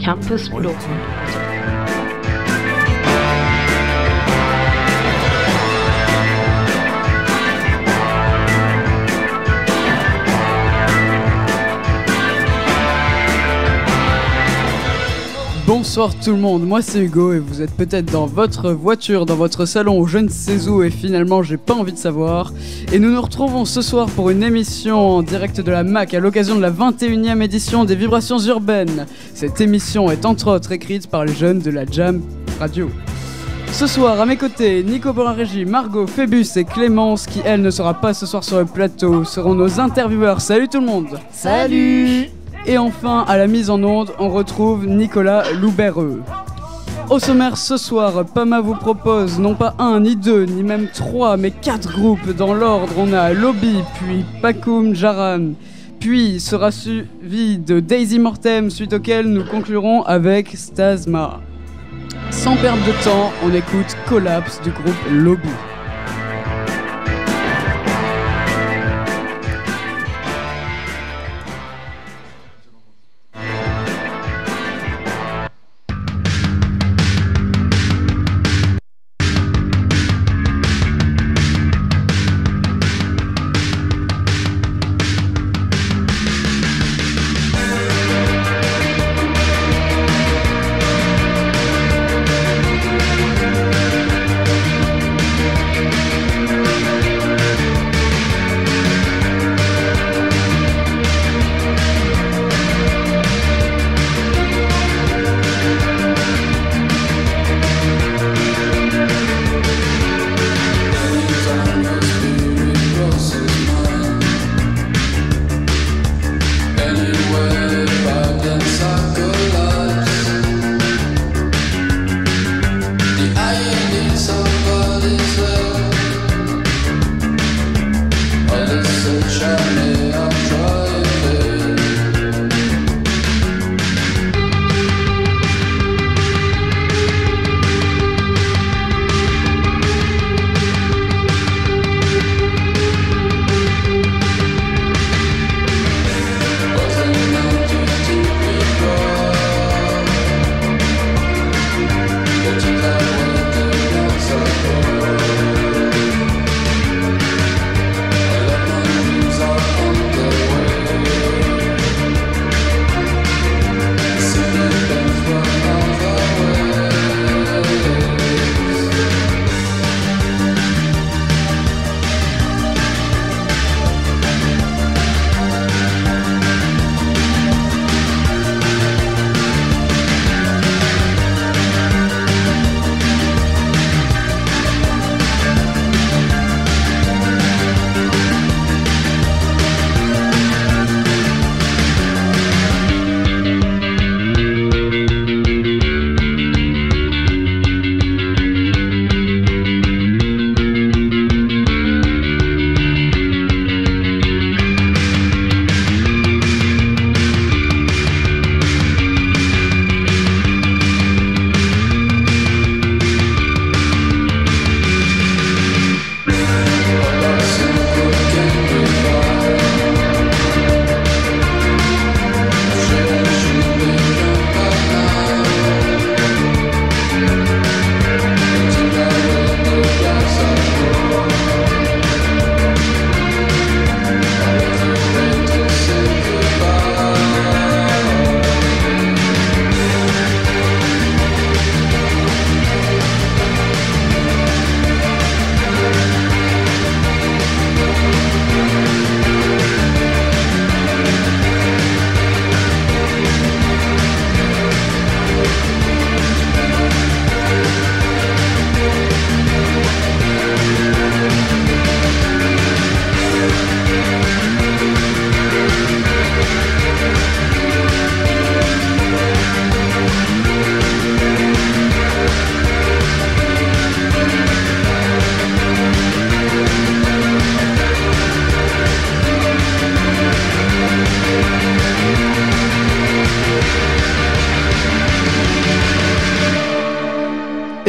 Campus Blue. Bonsoir tout le monde, moi c'est Hugo et vous êtes peut-être dans votre voiture, dans votre salon ou je ne sais où et finalement j'ai pas envie de savoir. Et nous nous retrouvons ce soir pour une émission en direct de la MAC à l'occasion de la 21e édition des Vibrations Urbaines. Cette émission est entre autres écrite par les jeunes de la Jam Radio. Ce soir à mes côtés, Nico pour la régie, Margot, Phébus et Clémence qui elle ne sera pas ce soir sur le plateau, seront nos intervieweurs. Salut tout le monde. Salut. Et enfin, à la mise en onde, on retrouve Nicolas Loubereux. Au sommaire ce soir, Pama vous propose non pas un, ni deux, ni même trois, mais 4 groupes. Dans l'ordre, on a Lobby, puis Pakoum Jaran, puis sera suivi de Daisy Mortem, suite auquel nous conclurons avec Stasma. Sans perdre de temps, on écoute Collapse du groupe Lobby.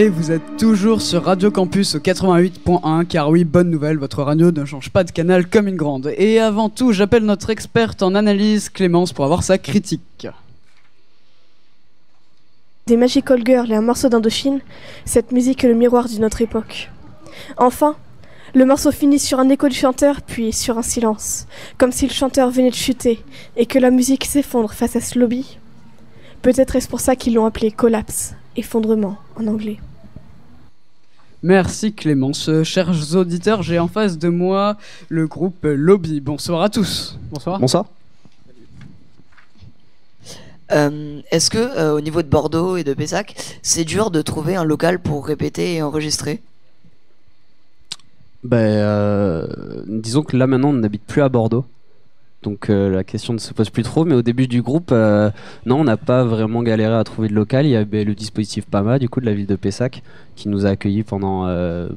Et vous êtes toujours sur Radio Campus 88.1, car oui, bonne nouvelle, votre radio ne change pas de canal comme une grande. Et avant tout, j'appelle notre experte en analyse, Clémence, pour avoir sa critique. des Magical Girls et un morceau d'Indochine, cette musique est le miroir d'une autre époque. Enfin, le morceau finit sur un écho du chanteur, puis sur un silence, comme si le chanteur venait de chuter et que la musique s'effondre face à ce lobby. Peut-être est-ce pour ça qu'ils l'ont appelé collapse, effondrement en anglais. Merci Clémence. Chers auditeurs, j'ai en face de moi le groupe Lobby. Bonsoir à tous. Bonsoir. Bonsoir. Est-ce que au niveau de Bordeaux et de Pessac, c'est dur de trouver un local pour répéter et enregistrer? Disons que là maintenant on n'habite plus à Bordeaux, donc la question ne se pose plus trop. Mais au début du groupe, non, on n'a pas vraiment galéré à trouver de local. Il y avait le dispositif PAMA du coup de la ville de Pessac qui nous a accueillis pendant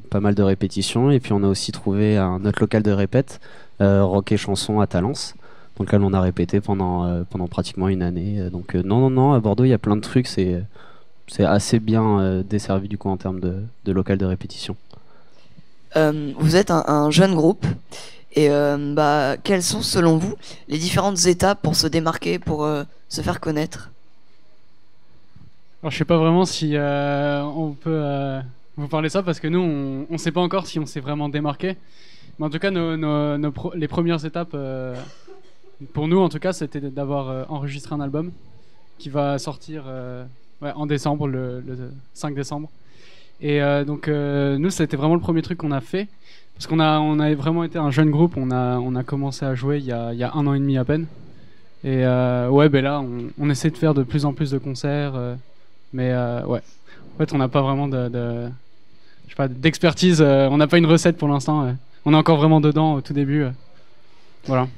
pas mal de répétitions, et puis on a aussi trouvé un autre local de répète, Rock et Chanson à Talence, dans lequel on a répété pendant pratiquement une année. Donc non, à Bordeaux il y a plein de trucs, c'est assez bien desservi du coup en termes de local de répétition. Vous êtes un jeune groupe, et quelles sont selon vous les différentes étapes pour se démarquer, pour se faire connaître? Alors je sais pas vraiment si on peut vous parler de ça, parce que nous on sait pas encore si on s'est vraiment démarqué. Mais en tout cas les premières étapes pour nous en tout cas c'était d'avoir enregistré un album qui va sortir en décembre, le 5 décembre. Et donc nous c'était vraiment le premier truc qu'on a fait, parce qu'on a vraiment été un jeune groupe. On a commencé à jouer il y a 1 an et demi à peine. Et là on essaie de faire de plus en plus de concerts, mais en fait on n'a pas vraiment d'expertise, on n'a pas une recette pour l'instant, on est encore vraiment dedans au tout début, voilà.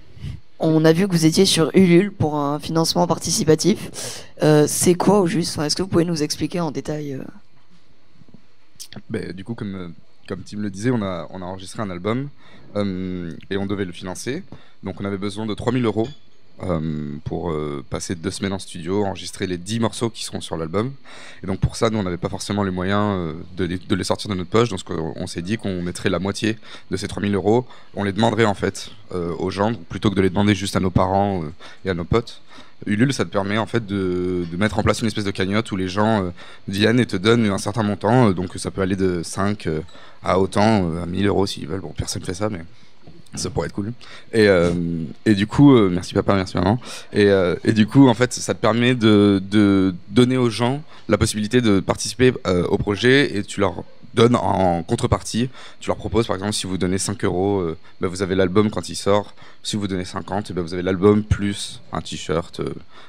On a vu que vous étiez sur Ulule pour un financement participatif. C'est quoi au juste? Est-ce que vous pouvez nous expliquer en détail? Du coup, comme Tim le disait, on a enregistré un album et on devait le financer. Donc on avait besoin de 3 000 € pour passer 2 semaines en studio, enregistrer les 10 morceaux qui seront sur l'album. Et donc pour ça, nous on n'avait pas forcément les moyens de les sortir de notre poche. Donc on s'est dit qu'on mettrait la moitié de ces 3 000 €. On les demanderait en fait aux gens, plutôt que de les demander juste à nos parents et à nos potes. Ulule, ça te permet en fait de mettre en place une espèce de cagnotte où les gens viennent et te donnent un certain montant. Donc ça peut aller de 5 à autant, à 1 000 € s'ils veulent. Bon, personne ne fait ça, mais ça pourrait être cool. Et du coup, merci papa, merci maman. Et du coup, en fait, ça te permet de donner aux gens la possibilité de participer au projet, et tu leur donnes en contrepartie. Tu leur proposes, par exemple, si vous donnez 5 €, vous avez l'album quand il sort. Si vous donnez 50, vous avez l'album plus un t-shirt,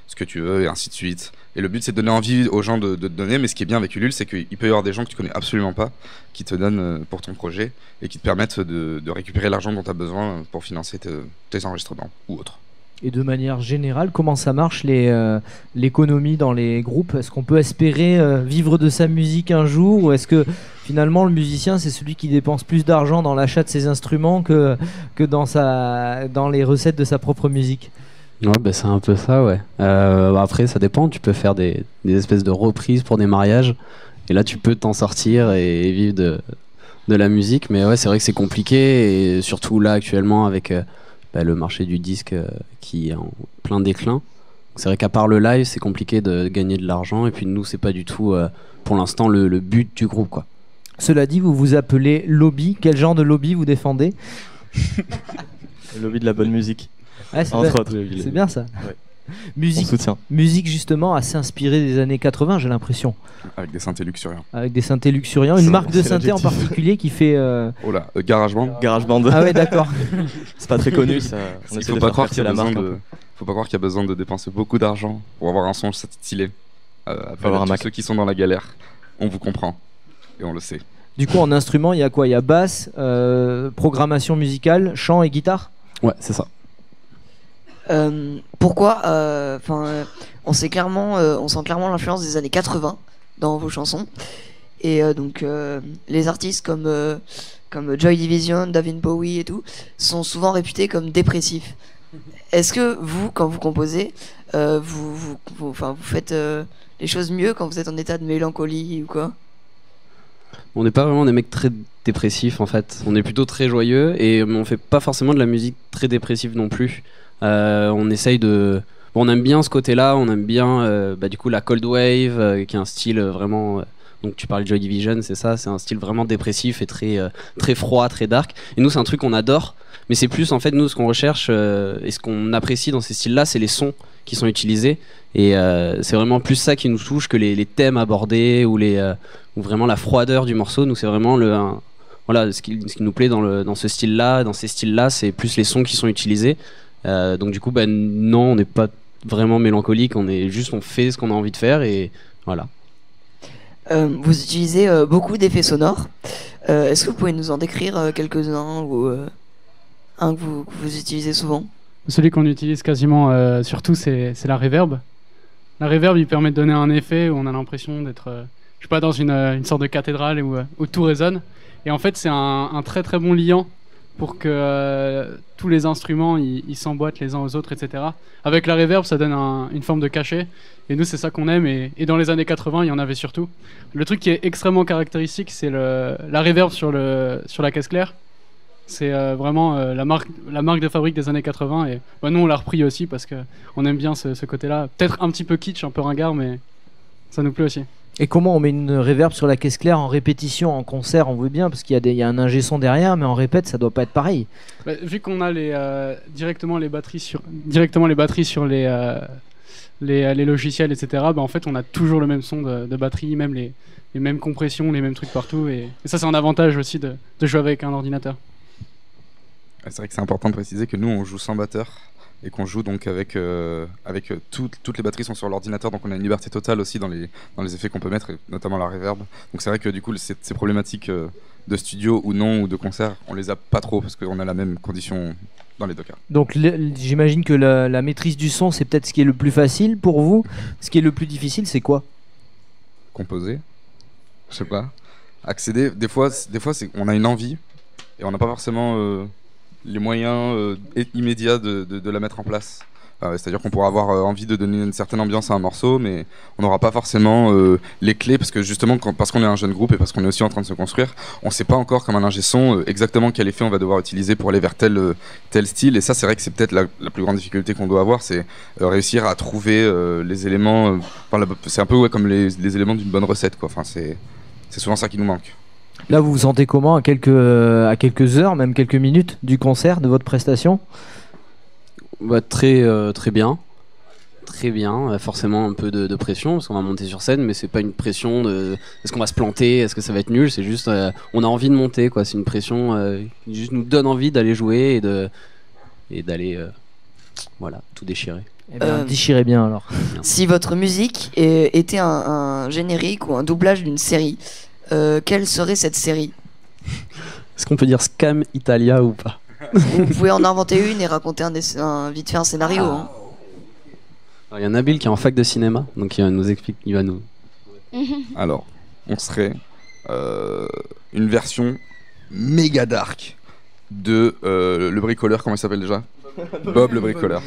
ce que tu veux, et ainsi de suite. Et le but, c'est de donner envie aux gens de te donner. Mais ce qui est bien avec Ulule, c'est qu'il peut y avoir des gens que tu connais absolument pas qui te donnent pour ton projet et qui te permettent de récupérer l'argent dont tu as besoin pour financer tes enregistrements ou autres. Et de manière générale, comment ça marche l'économie dans les groupes? Est-ce qu'on peut espérer vivre de sa musique un jour, ou est-ce que finalement le musicien c'est celui qui dépense plus d'argent dans l'achat de ses instruments que dans les recettes de sa propre musique? Ouais, c'est un peu ça, ouais. Après ça dépend, tu peux faire des espèces de reprises pour des mariages, et là tu peux t'en sortir et vivre de la musique. Mais ouais, c'est vrai que c'est compliqué, et surtout là actuellement avec le marché du disque qui est en plein déclin. C'est vrai qu'à part le live, c'est compliqué de gagner de l'argent, et puis nous, c'est pas du tout pour l'instant le but du groupe, quoi. Cela dit, vous vous appelez Lobby. Quel genre de lobby vous défendez? Le lobby de la bonne musique. Ouais, entre autres. C'est bien ça. Ouais. Musique justement assez inspirée des années 80, j'ai l'impression. Avec des synthés luxuriants. Avec des synthés luxuriants. Une marque de synthé en particulier qui fait... Oh là, GarageBand. GarageBand. Ah ouais, d'accord. C'est pas très connu, ça. Il faut pas croire qu'il y a besoin de dépenser beaucoup d'argent pour avoir un son stylé. Avoir tous ceux qui sont dans la galère, on vous comprend. Et on le sait. Du coup, en instrument, il y a quoi? Il y a basse, programmation musicale, chant et guitare? Ouais, c'est ça. Pourquoi on sent clairement l'influence des années 80 dans vos chansons, et donc les artistes comme Joy Division, David Bowie et tout sont souvent réputés comme dépressifs. Est-ce que vous, quand vous composez, vous faites les choses mieux quand vous êtes en état de mélancolie ou quoi? On n'est pas vraiment des mecs très dépressifs en fait, on est plutôt très joyeux, et on fait pas forcément de la musique très dépressive non plus. On essaye de... On aime bien ce côté-là, on aime bien du coup la Cold Wave, qui est un style vraiment. Donc tu parlais de Joy Division, c'est ça, c'est un style vraiment dépressif et très froid, très dark. Et nous, c'est un truc qu'on adore, mais c'est plus en fait nous ce qu'on recherche et ce qu'on apprécie dans ces styles-là, c'est les sons qui sont utilisés. Et c'est vraiment plus ça qui nous touche que les thèmes abordés ou vraiment la froideur du morceau. Nous, c'est vraiment voilà, ce qui nous plaît dans ce style-là, dans ces styles-là, c'est plus les sons qui sont utilisés. Donc du coup, non, on n'est pas vraiment mélancolique, on fait ce qu'on a envie de faire et voilà. Vous utilisez beaucoup d'effets sonores. Est-ce que vous pouvez nous en décrire quelques-uns ou un que vous utilisez souvent? Celui qu'on utilise quasiment surtout, c'est la reverb. La reverb, il permet de donner un effet où on a l'impression d'être, je sais pas, dans une sorte de cathédrale où tout résonne. Et en fait, c'est un très très bon liant pour que tous les instruments ils s'emboîtent les uns aux autres, etc. Avec la reverb, ça donne une forme de cachet. Et nous, c'est ça qu'on aime. Et dans les années 80, il y en avait surtout. Le truc qui est extrêmement caractéristique, c'est la reverb sur la caisse claire. C'est vraiment la marque de fabrique des années 80. Et nous, on l'a repris aussi parce qu'on aime bien ce côté-là. Peut-être un petit peu kitsch, un peu ringard, mais ça nous plaît aussi. Et comment on met une reverb sur la caisse claire en répétition, en concert, on veut bien, parce qu'il y a un ingé son derrière, mais en répète, ça doit pas être pareil. Vu qu'on a directement les batteries sur les logiciels, etc., en fait, on a toujours le même son de batterie, même les mêmes compressions, les mêmes trucs partout. Et ça, c'est un avantage aussi de jouer avec un ordinateur. C'est vrai que c'est important de préciser que nous, on joue sans batteur. Et qu'on joue donc avec toutes les batteries sont sur l'ordinateur, donc on a une liberté totale aussi dans les effets qu'on peut mettre, et notamment la reverb. Donc c'est vrai que du coup ces problématiques de studio ou non ou de concert, on les a pas trop parce qu'on a la même condition dans les deux cas. Donc j'imagine que la maîtrise du son, c'est peut-être ce qui est le plus facile pour vous. Ce qui est le plus difficile, c'est quoi? Composer, je sais pas, accéder. Des fois on a une envie et on n'a pas forcément les moyens immédiats de la mettre en place. C'est-à-dire qu'on pourra avoir envie de donner une certaine ambiance à un morceau, mais on n'aura pas forcément les clés, parce que justement, parce qu'on est un jeune groupe et parce qu'on est aussi en train de se construire, on ne sait pas encore, comme un ingé son, exactement quel effet on va devoir utiliser pour aller vers tel style. Et ça, c'est vrai que c'est peut-être la plus grande difficulté qu'on doit avoir, c'est réussir à trouver les éléments. C'est un peu comme les éléments d'une bonne recette, quoi. Enfin, c'est souvent ça qui nous manque. Là, vous vous sentez comment à quelques heures, même quelques minutes du concert, de votre prestation? Très bien. Très bien. Forcément un peu de pression, parce qu'on va monter sur scène, mais c'est pas une pression de est-ce qu'on va se planter, est-ce que ça va être nul, c'est juste on a envie de monter, quoi. C'est une pression qui juste nous donne envie d'aller jouer et d'aller tout déchirer. Eh bien, déchirez bien alors. Si votre musique était un générique ou un doublage d'une série, quelle serait cette série? Est-ce qu'on peut dire Scam Italia ou pas? Vous pouvez en inventer une et raconter vite fait un scénario. Hein. Il y a Nabil qui est en fac de cinéma, donc il va nous expliquer, il va nous... Alors, on serait une version méga dark de le bricoleur, comment il s'appelle déjà? Bob le bricoleur.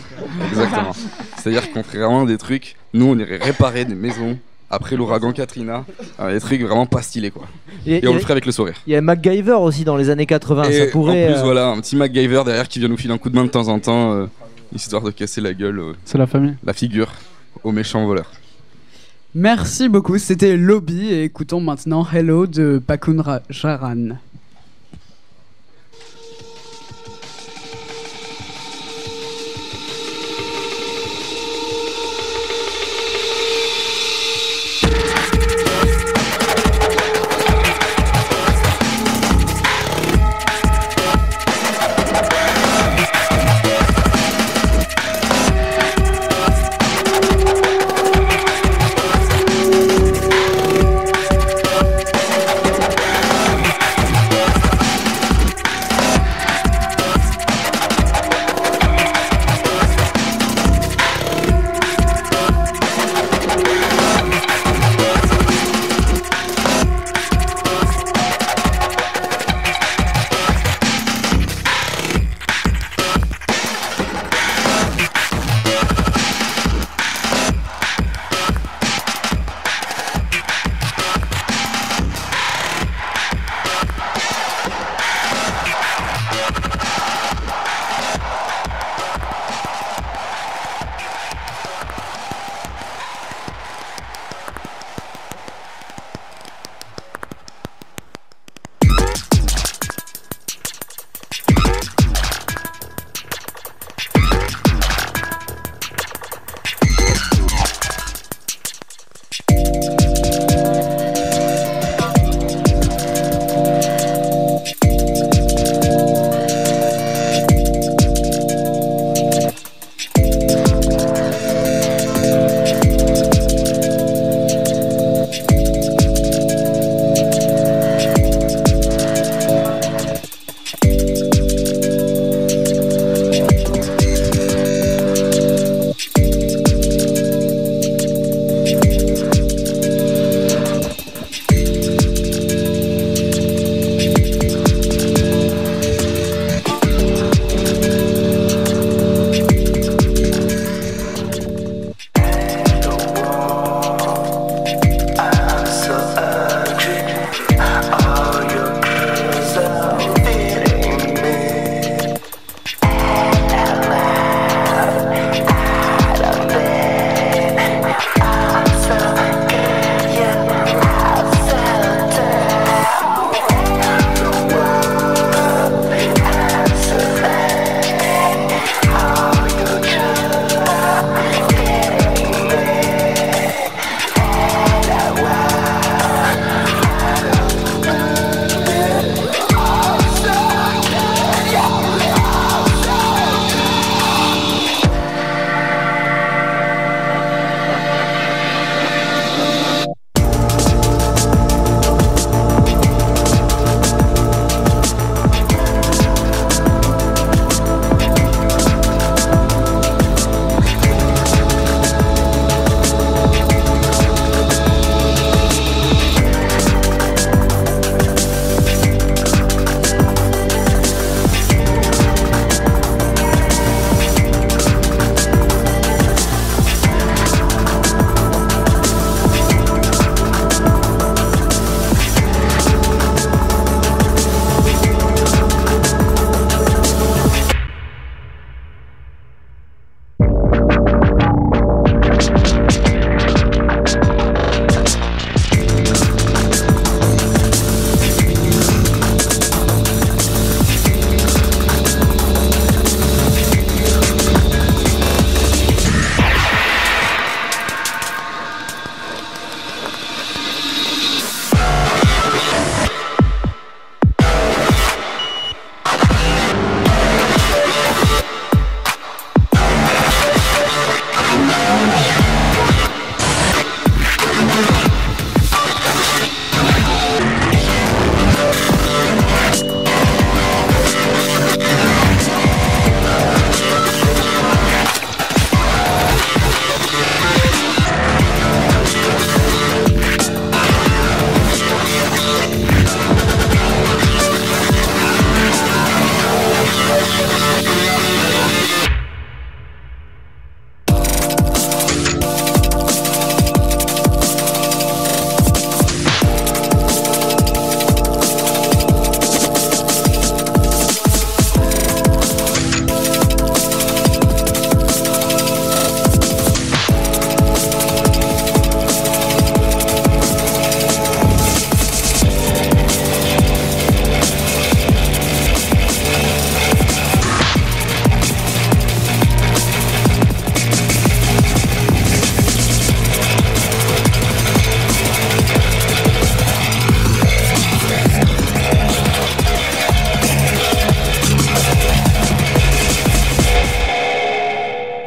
Exactement. C'est-à-dire qu'on ferait vraiment des trucs, nous on irait réparer des maisons après l'ouragan Katrina, des trucs vraiment pas stylés, quoi. Et on le ferait avec le sourire. Il y a MacGyver aussi dans les années 80, et ça pourrait... en plus, voilà, un petit MacGyver derrière qui vient nous filer un coup de main de temps en temps, histoire de casser la gueule, c'est la famille. La figure aux méchants voleurs. Merci beaucoup, c'était Lobby et écoutons maintenant Hello de Pakun Jaran.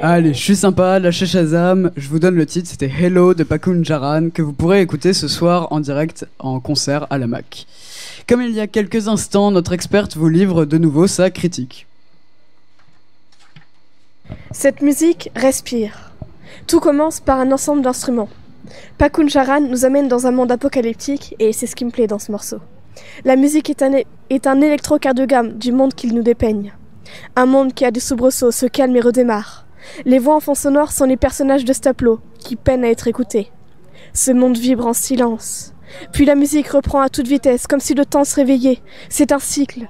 Allez, je suis sympa, lâchez Shazam, je vous donne le titre, c'était Hello de Pakun Jaran, que vous pourrez écouter ce soir en direct en concert à la Mac. Comme il y a quelques instants, notre experte vous livre de nouveau sa critique. Cette musique respire. Tout commence par un ensemble d'instruments. Pakun Jaran nous amène dans un monde apocalyptique et c'est ce qui me plaît dans ce morceau. La musique est un électrocardiogramme du monde qu'il nous dépeigne. Un monde qui a des soubresauts, se calme et redémarre. Les voix en fond sonore sont les personnages de ce tableau, qui peinent à être écoutés. Ce monde vibre en silence. Puis la musique reprend à toute vitesse, comme si le temps se réveillait. C'est un cycle.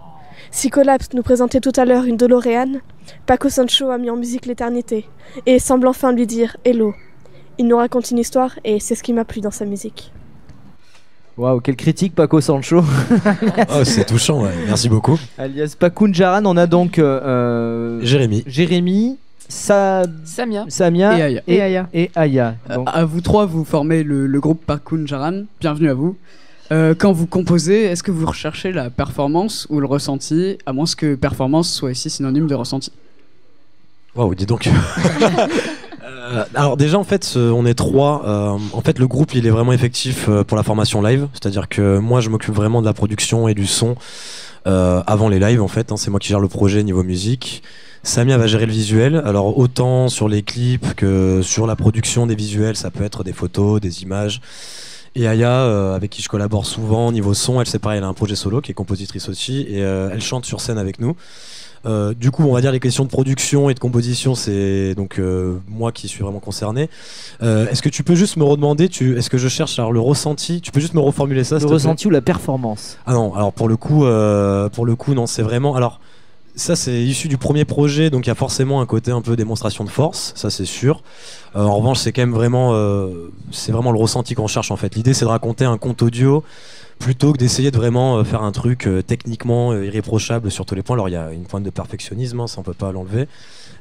Si Collapse nous présentait tout à l'heure une DeLorean, Paco Sancho a mis en musique l'éternité, et semble enfin lui dire « Hello ». Il nous raconte une histoire, et c'est ce qui m'a plu dans sa musique. Waouh, quelle critique, Paco Sancho. Oh, c'est touchant, ouais. Merci beaucoup. Alias Pakun Jaran, on a donc Jérémy, Samia et Aya. Et Aya. Donc, À vous trois, vous formez le groupe Pakun Jaran. Bienvenue à vous. Quand vous composez, est-ce que vous recherchez la performance ou le ressenti, à moins que performance soit ici synonyme de ressenti? Waouh, dis donc. Alors déjà en fait on est trois. En fait le groupe il est vraiment effectif pour la formation live, c'est-à-dire que moi je m'occupe vraiment de la production et du son avant les lives en fait, hein, c'est moi qui gère le projet niveau musique. Samia va gérer le visuel, alors autant sur les clips que sur la production des visuels, ça peut être des photos, des images. Et Aya, avec qui je collabore souvent niveau son, elle c'est pareil, elle a un projet solo qui est compositrice aussi et elle chante sur scène avec nous. Du coup, on va dire les questions de production et de composition, c'est donc moi qui suis vraiment concerné. Est-ce que tu peux juste me redemander, est-ce que je cherche alors le ressenti? Tu peux juste me reformuler ça? le ressenti ou la performance? Ah non, alors pour le coup, non, c'est vraiment. Alors ça, c'est issu du premier projet, donc il y a forcément un côté un peu démonstration de force, ça c'est sûr. En revanche, c'est quand même vraiment, c'est vraiment le ressenti qu'on cherche en fait. L'idée, c'est de raconter un conte audio, plutôt que d'essayer de vraiment faire un truc techniquement irréprochable sur tous les points. Alors il y a une pointe de perfectionnisme, hein, ça on peut pas l'enlever.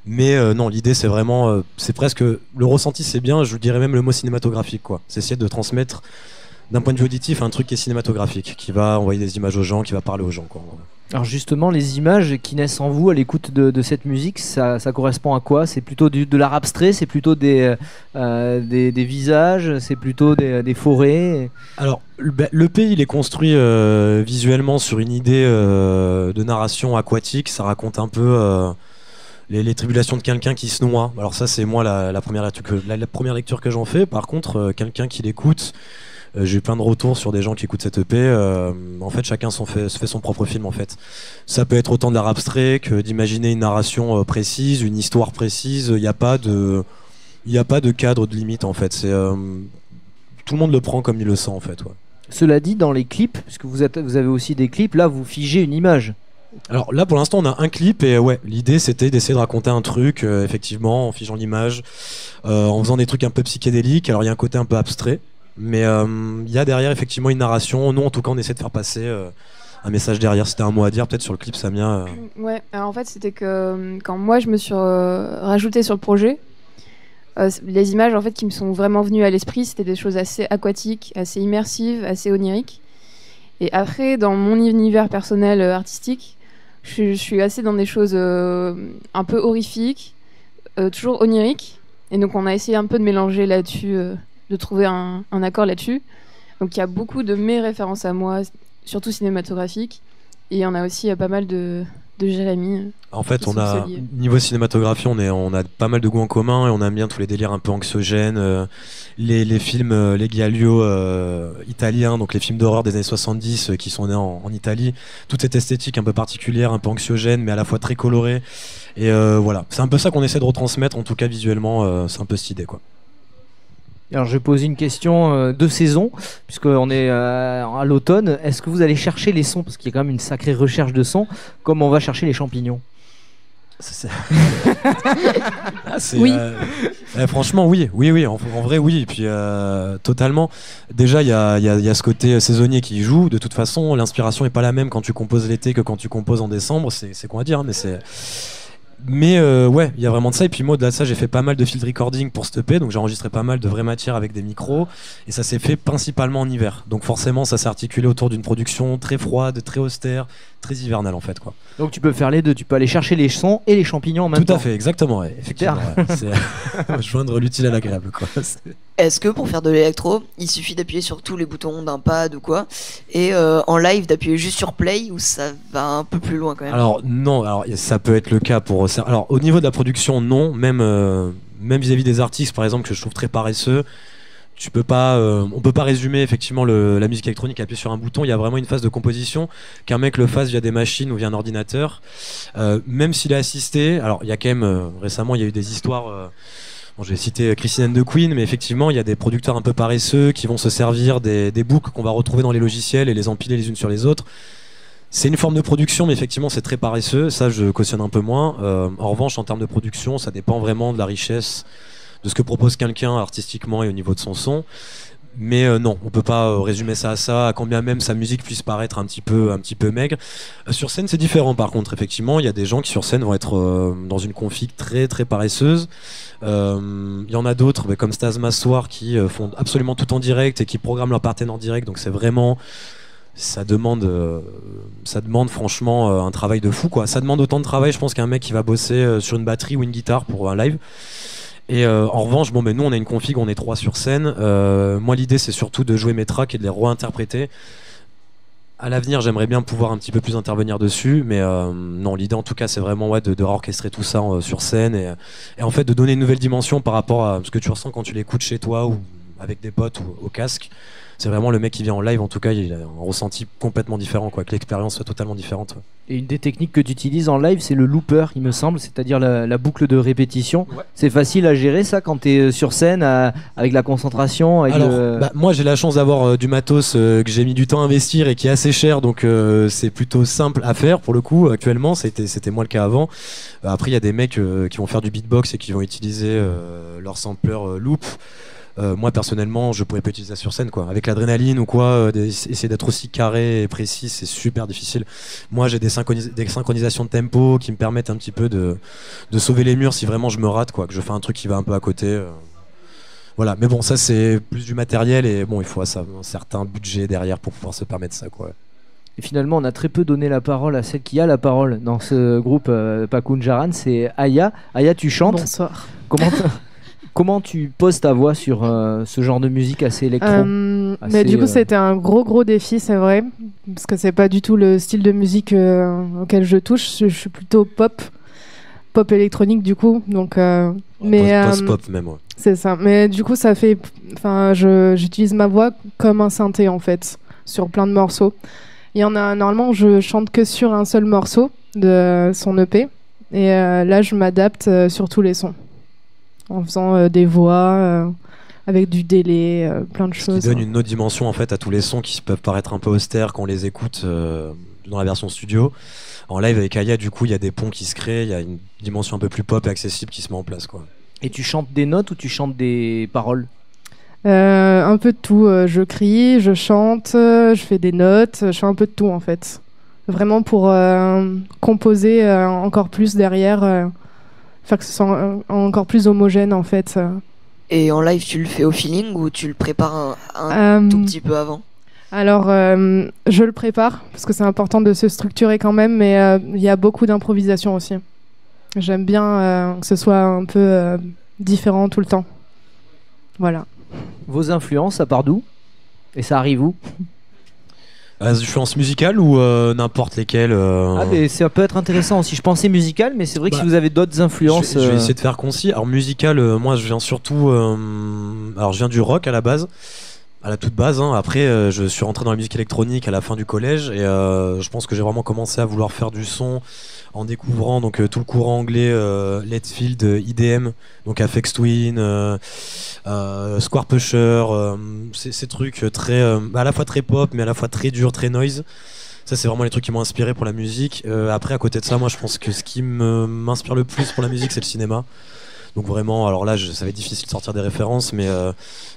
Mais non, l'idée c'est vraiment, c'est presque, le ressenti c'est bien, je dirais même le mot cinématographique quoi. C'est essayer de transmettre d'un point de vue auditif un truc qui est cinématographique, qui va envoyer des images aux gens, qui va parler aux gens quoi. Alors justement, les images qui naissent en vous à l'écoute de cette musique, ça correspond à quoi? C'est plutôt de l'art abstrait, c'est plutôt des visages, c'est plutôt des forêts? Alors, l'EP il est construit visuellement sur une idée de narration aquatique, ça raconte un peu les tribulations de quelqu'un qui se noie. Alors ça c'est moi la première lecture que j'en fais. Par contre, quelqu'un qui l'écoute, j'ai eu plein de retours sur des gens qui écoutent cette EP. En fait, chacun se fait son propre film. En fait, ça peut être autant de l'art abstrait que d'imaginer une narration précise, une histoire précise. Il n'y a pas de cadre de limite. En fait, c'est tout le monde le prend comme il le sent. En fait. Ouais. Cela dit, dans les clips, puisque vous avez aussi des clips, là, vous figez une image. Alors là, pour l'instant, on a un clip et ouais, l'idée c'était d'essayer de raconter un truc, effectivement, en figeant l'image, en faisant des trucs un peu psychédéliques. Alors il y a un côté un peu abstrait. Mais il y a derrière effectivement une narration. Nous en tout cas on essaie de faire passer un message derrière. C'était un mot à dire peut-être sur le clip, Samia. Ouais, alors en fait c'était que quand moi je me suis rajoutée sur le projet, les images en fait qui me sont vraiment venues à l'esprit, c'était des choses assez aquatiques, assez immersives, assez oniriques. Et après dans mon univers personnel artistique, je suis assez dans des choses un peu horrifiques, toujours oniriques. Et donc on a essayé un peu de mélanger là-dessus, de trouver un accord là-dessus. Donc il y a beaucoup de mes références à moi, surtout cinématographiques, et on a aussi pas mal de Jérémy. En fait, niveau cinématographie, on a pas mal de goûts en commun et on aime bien tous les délires un peu anxiogènes, les films, les giallo italiens, donc les films d'horreur des années 70 qui sont nés en Italie. Toute cette esthétique un peu particulière, un peu anxiogène, mais à la fois très colorée. Et voilà, c'est un peu ça qu'on essaie de retransmettre, en tout cas visuellement, c'est un peu cette idée quoi. Alors je vais poser une question de saison, puisqu'on est à l'automne. Est-ce que vous allez chercher les sons, parce qu'il y a quand même une sacrée recherche de sons, comme on va chercher les champignons? Oui. Franchement oui, en vrai oui, et puis totalement. Déjà il y a ce côté saisonnier qui joue. De toute façon l'inspiration est pas la même quand tu composes l'été que quand tu composes en décembre, c'est quoi à dire, hein, mais c'est... Mais ouais, il y a vraiment de ça. Et puis moi, au-delà de ça, j'ai fait pas mal de field recording pour cette EP, donc j'ai enregistré pas mal de vraies matières avec des micros. Et ça s'est fait principalement en hiver. Donc forcément, ça s'est articulé autour d'une production très froide, très austère, très hivernale en fait, quoi. Donc tu peux faire les deux, tu peux aller chercher les sons et les champignons en même temps. Tout à fait, exactement. Ouais. Effectivement, ouais. C'est joindre l'utile à l'agréable, quoi. Est-ce que pour faire de l'électro, il suffit d'appuyer sur tous les boutons d'un pad ou quoi, et en live d'appuyer juste sur play, ou ça va un peu plus loin quand même? Alors non, alors ça peut être le cas pour. Alors au niveau de la production, non. Même vis-à-vis des artistes, par exemple, que je trouve très paresseux. Tu peux pas, on peut pas résumer effectivement la musique électronique à appuyer sur un bouton. Il y a vraiment une phase de composition qu'un mec le fasse via des machines ou via un ordinateur. Même s'il est assisté, alors il y a quand même récemment il y a eu des histoires. Bon, je vais citer Christine and the Queen, mais effectivement il y a des producteurs un peu paresseux qui vont se servir des boucles qu'on va retrouver dans les logiciels et les empiler les unes sur les autres. C'est une forme de production, mais effectivement c'est très paresseux. Ça je cautionne un peu moins. En revanche, en termes de production, ça dépend vraiment de la richesse de ce que propose quelqu'un artistiquement et au niveau de son son. Mais non, on peut pas résumer ça à ça, à combien même sa musique puisse paraître un petit peu maigre. Sur scène, c'est différent par contre, effectivement, il y a des gens qui sur scène vont être dans une config très très paresseuse. Il y en a d'autres, comme Stas Massoir, qui font absolument tout en direct et qui programment leur partenaire en direct, donc c'est vraiment... Ça demande franchement un travail de fou, quoi. Ça demande autant de travail, je pense, qu'un mec qui va bosser sur une batterie ou une guitare pour un live. Et en revanche, bon, nous on a une config, on est 3 sur scène. Moi l'idée c'est surtout de jouer mes tracks et de les réinterpréter. À l'avenir, j'aimerais bien pouvoir un petit peu plus intervenir dessus, mais non, l'idée en tout cas c'est vraiment de réorchestrer tout ça sur scène et en fait de donner une nouvelle dimension par rapport à ce que tu ressens quand tu l'écoutes chez toi ou avec des potes ou au casque. C'est vraiment le mec qui vient en live, en tout cas, il a un ressenti complètement différent, quoi, que l'expérience soit totalement différente. Ouais. Et une des techniques que tu utilises en live, c'est le looper, il me semble, c'est-à-dire la boucle de répétition. Ouais. C'est facile à gérer ça quand tu es sur scène avec la concentration avec moi j'ai la chance d'avoir du matos que j'ai mis du temps à investir et qui est assez cher, donc c'est plutôt simple à faire pour le coup actuellement, c'était moi le cas avant. Après il y a des mecs qui vont faire du beatbox et qui vont utiliser leur sampler loop. Moi personnellement je pourrais pas utiliser ça sur scène, quoi. Avec l'adrénaline ou quoi, essayer d'être aussi carré et précis, c'est super difficile. Moi j'ai des synchronisations de tempo qui me permettent un petit peu de sauver les murs si vraiment je me rate, quoi, que je fais un truc qui va un peu à côté. Voilà, mais bon, ça c'est plus du matériel et bon, il faut un certain budget derrière pour pouvoir se permettre ça, quoi. Et finalement, on a très peu donné la parole à celle qui a la parole dans ce groupe Pakun Jaran, c'est Aya. Aya, tu chantes. Bonsoir. Comment tu poses ta voix sur ce genre de musique assez électro Mais du coup, c'était un gros défi, c'est vrai, parce que c'est pas du tout le style de musique auquel je touche. Je suis plutôt pop électronique du coup. Donc, post-pop même. Ouais. C'est ça. Mais du coup, ça fait, j'utilise ma voix comme un synthé en fait sur plein de morceaux. Il y en a normalement, je chante que sur un seul morceau de son EP, et là, je m'adapte sur tous les sons. En faisant des voix avec du délai, plein de choses. Ce qui donne une autre dimension en fait à tous les sons qui peuvent paraître un peu austères quand on les écoute dans la version studio. En live avec Aya, du coup, il y a des ponts qui se créent, il y a une dimension un peu plus pop et accessible qui se met en place, quoi. Et tu chantes des notes ou tu chantes des paroles? Un peu de tout. Je crie, je chante, je fais des notes, je fais un peu de tout en fait. Vraiment pour composer encore plus derrière. Faire que ce soit encore plus homogène en fait. Et en live, tu le fais au feeling ou tu le prépares un tout petit peu avant? Alors, je le prépare parce que c'est important de se structurer quand même, mais il y a beaucoup d'improvisation aussi. J'aime bien que ce soit un peu différent tout le temps. Voilà. Vos influences, ça part d'où? Et ça arrive où? Influence musicale ou n'importe lesquelles mais ça peut être intéressant aussi. Je pensais musicale, mais c'est vrai que si vous avez d'autres influences... Je vais essayer de faire concis. Alors musicale, moi je viens surtout... alors je viens du rock à la base, à la toute base. Après je suis rentré dans la musique électronique à la fin du collège et je pense que j'ai vraiment commencé à vouloir faire du son en découvrant donc tout le courant anglais Letfield, IDM, donc Aphex Twin, Square Pusher, ces trucs très à la fois très pop mais à la fois très dur, très noise. Ça c'est vraiment les trucs qui m'ont inspiré pour la musique. Après à côté de ça, moi je pense que ce qui m'inspire le plus pour la musique c'est le cinéma. Donc vraiment, alors là, ça va être difficile de sortir des références, mais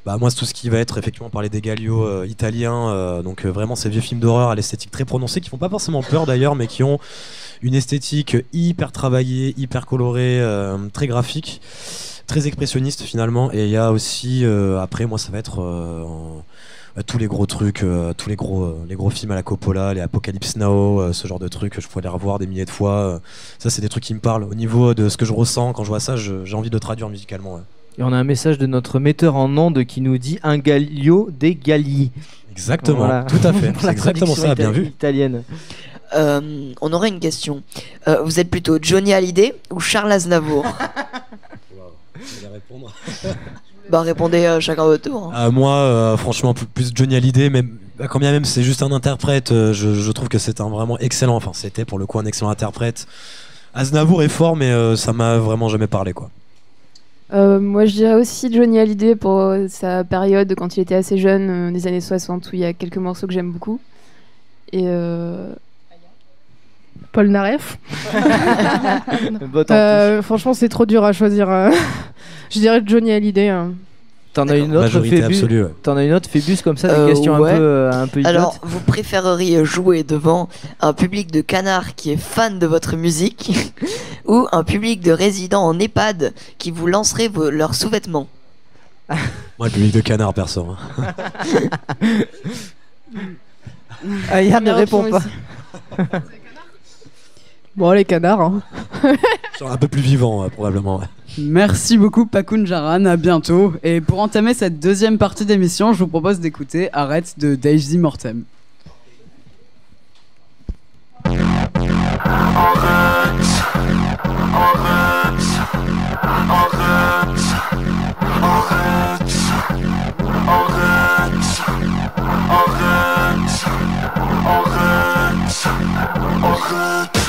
moi, c'est tout ce qui va être effectivement parler des Gallios italiens. Donc vraiment, ces vieux films d'horreur à l'esthétique très prononcée, qui font pas forcément peur d'ailleurs, mais qui ont une esthétique hyper travaillée, hyper colorée, très graphique, très expressionniste finalement. Et il y a aussi, après, moi, ça va être tous les gros trucs, tous les gros films à la Coppola, les Apocalypse Now, ce genre de trucs, je pourrais les revoir des milliers de fois. Ça, c'est des trucs qui me parlent. Au niveau de ce que je ressens quand je vois ça, j'ai envie de le traduire musicalement. Ouais. Et on a un message de notre metteur en ondes qui nous dit un Gallio des Galli. Exactement, voilà. Tout à fait. C'est exactement ça, bien vu. Italienne. On aurait une question. Vous êtes plutôt Johnny Hallyday ou Charles Aznavour? Je vais répondre. Répondez chacun à votre tour. Moi, franchement, plus Johnny Hallyday, mais quand bien même c'est juste un interprète, je trouve que c'est un vraiment excellent. Enfin, c'était pour le coup un excellent interprète. Aznavour est fort, mais ça m'a vraiment jamais parlé, quoi. Moi, je dirais aussi Johnny Hallyday pour sa période quand il était assez jeune, des années 60, où il y a quelques morceaux que j'aime beaucoup. Et Paul Naref. Franchement, c'est trop dur à choisir. Je dirais Johnny Hallyday. T'en as une autre, absolue, ouais. T'en as une autre, Phébus, comme ça, des questions ouais. un peu idiotes. Alors, vous préféreriez jouer devant un public de canards qui est fan de votre musique ou un public de résidents en EHPAD qui vous lancerait leurs sous-vêtements? Moi, le public de canards, perso. Yann ne répond pas. Bon, les canards. Hein. Un peu plus vivant, probablement. Ouais. Merci beaucoup Pakoun Jaran, à bientôt. Et pour entamer cette deuxième partie d'émission, je vous propose d'écouter Arrête de Daisy Mortem.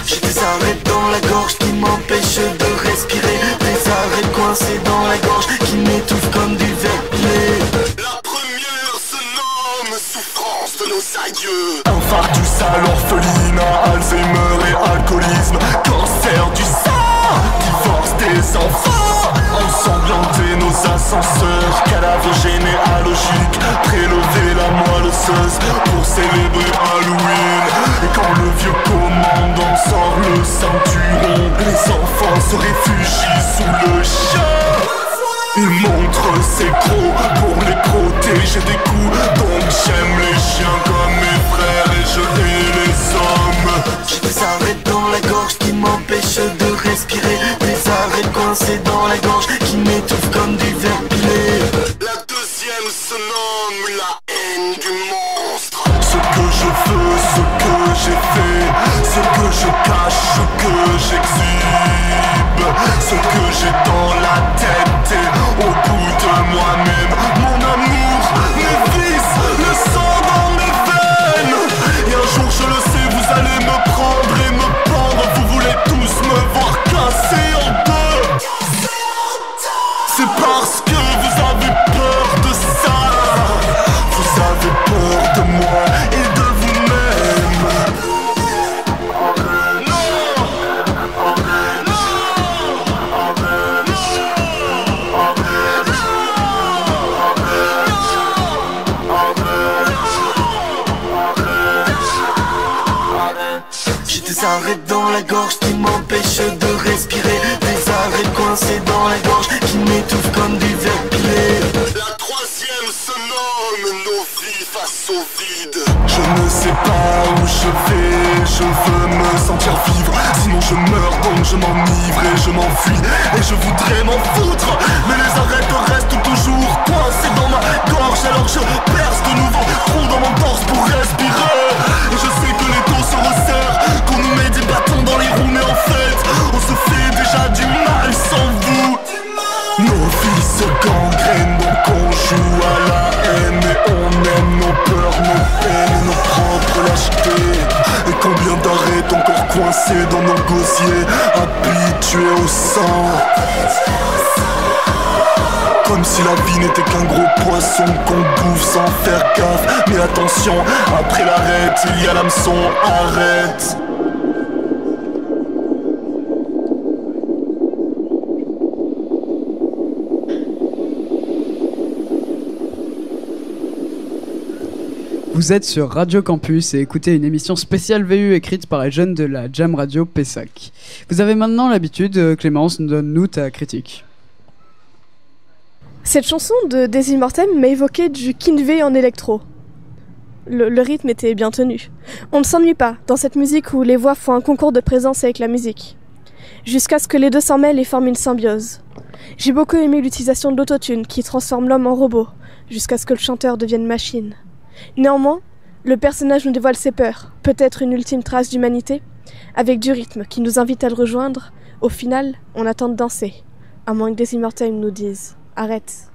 J'ai des arrêts dans la gorge qui m'empêchent de respirer. Des arrêts coincés dans la gorge qui m'étouffent comme du verglas. La première se nomme souffrance de nos aïeux. Infarctus à l'orphelinat, Alzheimer et alcoolisme. Cancer du sang, divorce des enfants. Ensanglanter nos ascenseurs, cadavres généalogiques. Prélever la moelle osseuse pour célébrer Halloween. Et quand le vieux commandant sort le ceinturon, les enfants se réfugient sous le chat. Il montre ses crocs pour les protéger des coups. Donc j'aime les chiens comme mes frères et je hais les hommes. J'ai des arrêts dans la gorge qui m'empêchent de respirer. Des arrêts coincés dans la gorge qui m'étouffent comme du verglas. La deuxième se nomme la haine du monstre. Ce que je veux, ce que j'ai fait, ce que je cache, ce que j'exhibe, ce que j'ai dans la tête et au bout de moi-même. Mon amour, mes vices, le sang dans mes veines. Et un jour je le sais, vous allez me prendre et me pendre. Vous voulez tous me voir cassé en deux. C'est parce que vous avez peur de ça. Vous avez peur de moi et de vous-même. J'ai des arrêts dans la gorge qui m'empêchent de respirer. Des arrêts coincés dans la gorge qui m'étouffent comme du verglas. La troisième se nomme nos vies face au vide. Je ne sais pas où je vais, je veux me sentir vivre. Sinon je meurs donc je m'enivre et je m'enfuis. Et je voudrais m'en foutre, mais les arrêts restent toujours coincés dans ma gorge. Alors je perce de nouveaux trous dans mon torse pour respirer. Et je sais que les taux se resserrent, qu'on nous met des bâtons dans les roues. Mais en fait, on se fait déjà du mal sans vous. Nos vies se gangrènent, donc on joue à la haine. Et on aime nos peurs, nos peines, nos propres lâchetés. Et combien d'arrêts encore coincés dans nos gosiers, habitués au sang. Comme si la vie n'était qu'un gros poisson qu'on bouffe sans faire gaffe. Mais attention, après l'arrête, il y a l'hameçon, arrête. Vous êtes sur Radio Campus et écoutez une émission spéciale VU écrite par les jeunes de la Jam Radio Pessac. Vous avez maintenant l'habitude, Clémence, donne-nous ta critique. Cette chanson de Desi Mortem m'a évoqué du Kinvé en électro. Le rythme était bien tenu. On ne s'ennuie pas dans cette musique où les voix font un concours de présence avec la musique. Jusqu'à ce que les deux s'en mêlent et forment une symbiose. J'ai beaucoup aimé l'utilisation de l'autotune qui transforme l'homme en robot, jusqu'à ce que le chanteur devienne machine. Néanmoins, le personnage nous dévoile ses peurs, peut-être une ultime trace d'humanité, avec du rythme qui nous invite à le rejoindre. Au final, on attend de danser, à moins que Desi Mortem nous dise « Arrête ».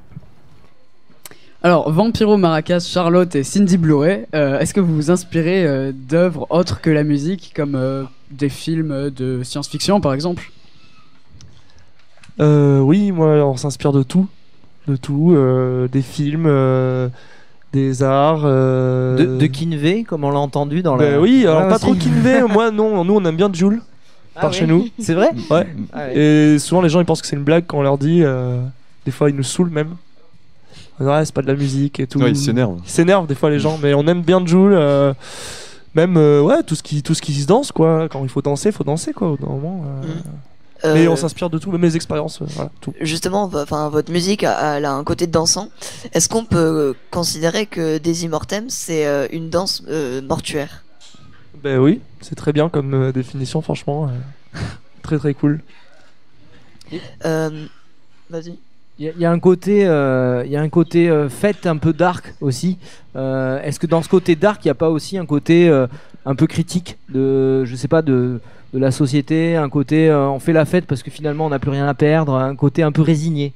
Alors, Vampiro Maracas, Charlotte et Cindy Blu-ray, est-ce que vous vous inspirez d'œuvres autres que la musique, comme des films de science-fiction par exemple ? Oui, moi on s'inspire de tout, des films, des arts. De Kinvé, comme on l'a entendu dans la. Oui, alors pas aussi. trop Kinvé, moi non, nous on aime bien Jul, chez nous. C'est vrai ? Ouais. Ah ouais. Et souvent les gens ils pensent que c'est une blague quand on leur dit, des fois ils nous saoulent même. Ouais, c'est pas de la musique et tout. Ouais, ils s'énervent. Ils s'énervent des fois les gens, mais on aime bien Jul. Même ouais, tout ce qui se danse quoi. Quand il faut danser quoi. Au bout d'un moment. Mais on s'inspire de tout, même les expériences, voilà, tout. Justement, votre musique elle a un côté dansant. Est-ce qu'on peut considérer que Desi Mortem c'est une danse mortuaire ? Ben oui, c'est très bien comme définition, franchement, très très cool. Vas-y. Il y a un côté, fête un peu dark aussi. Est-ce que dans ce côté dark, il n'y a pas aussi un côté un peu critique de, je sais pas, de la société, un côté on fait la fête parce que finalement on n'a plus rien à perdre, un côté un peu résigné?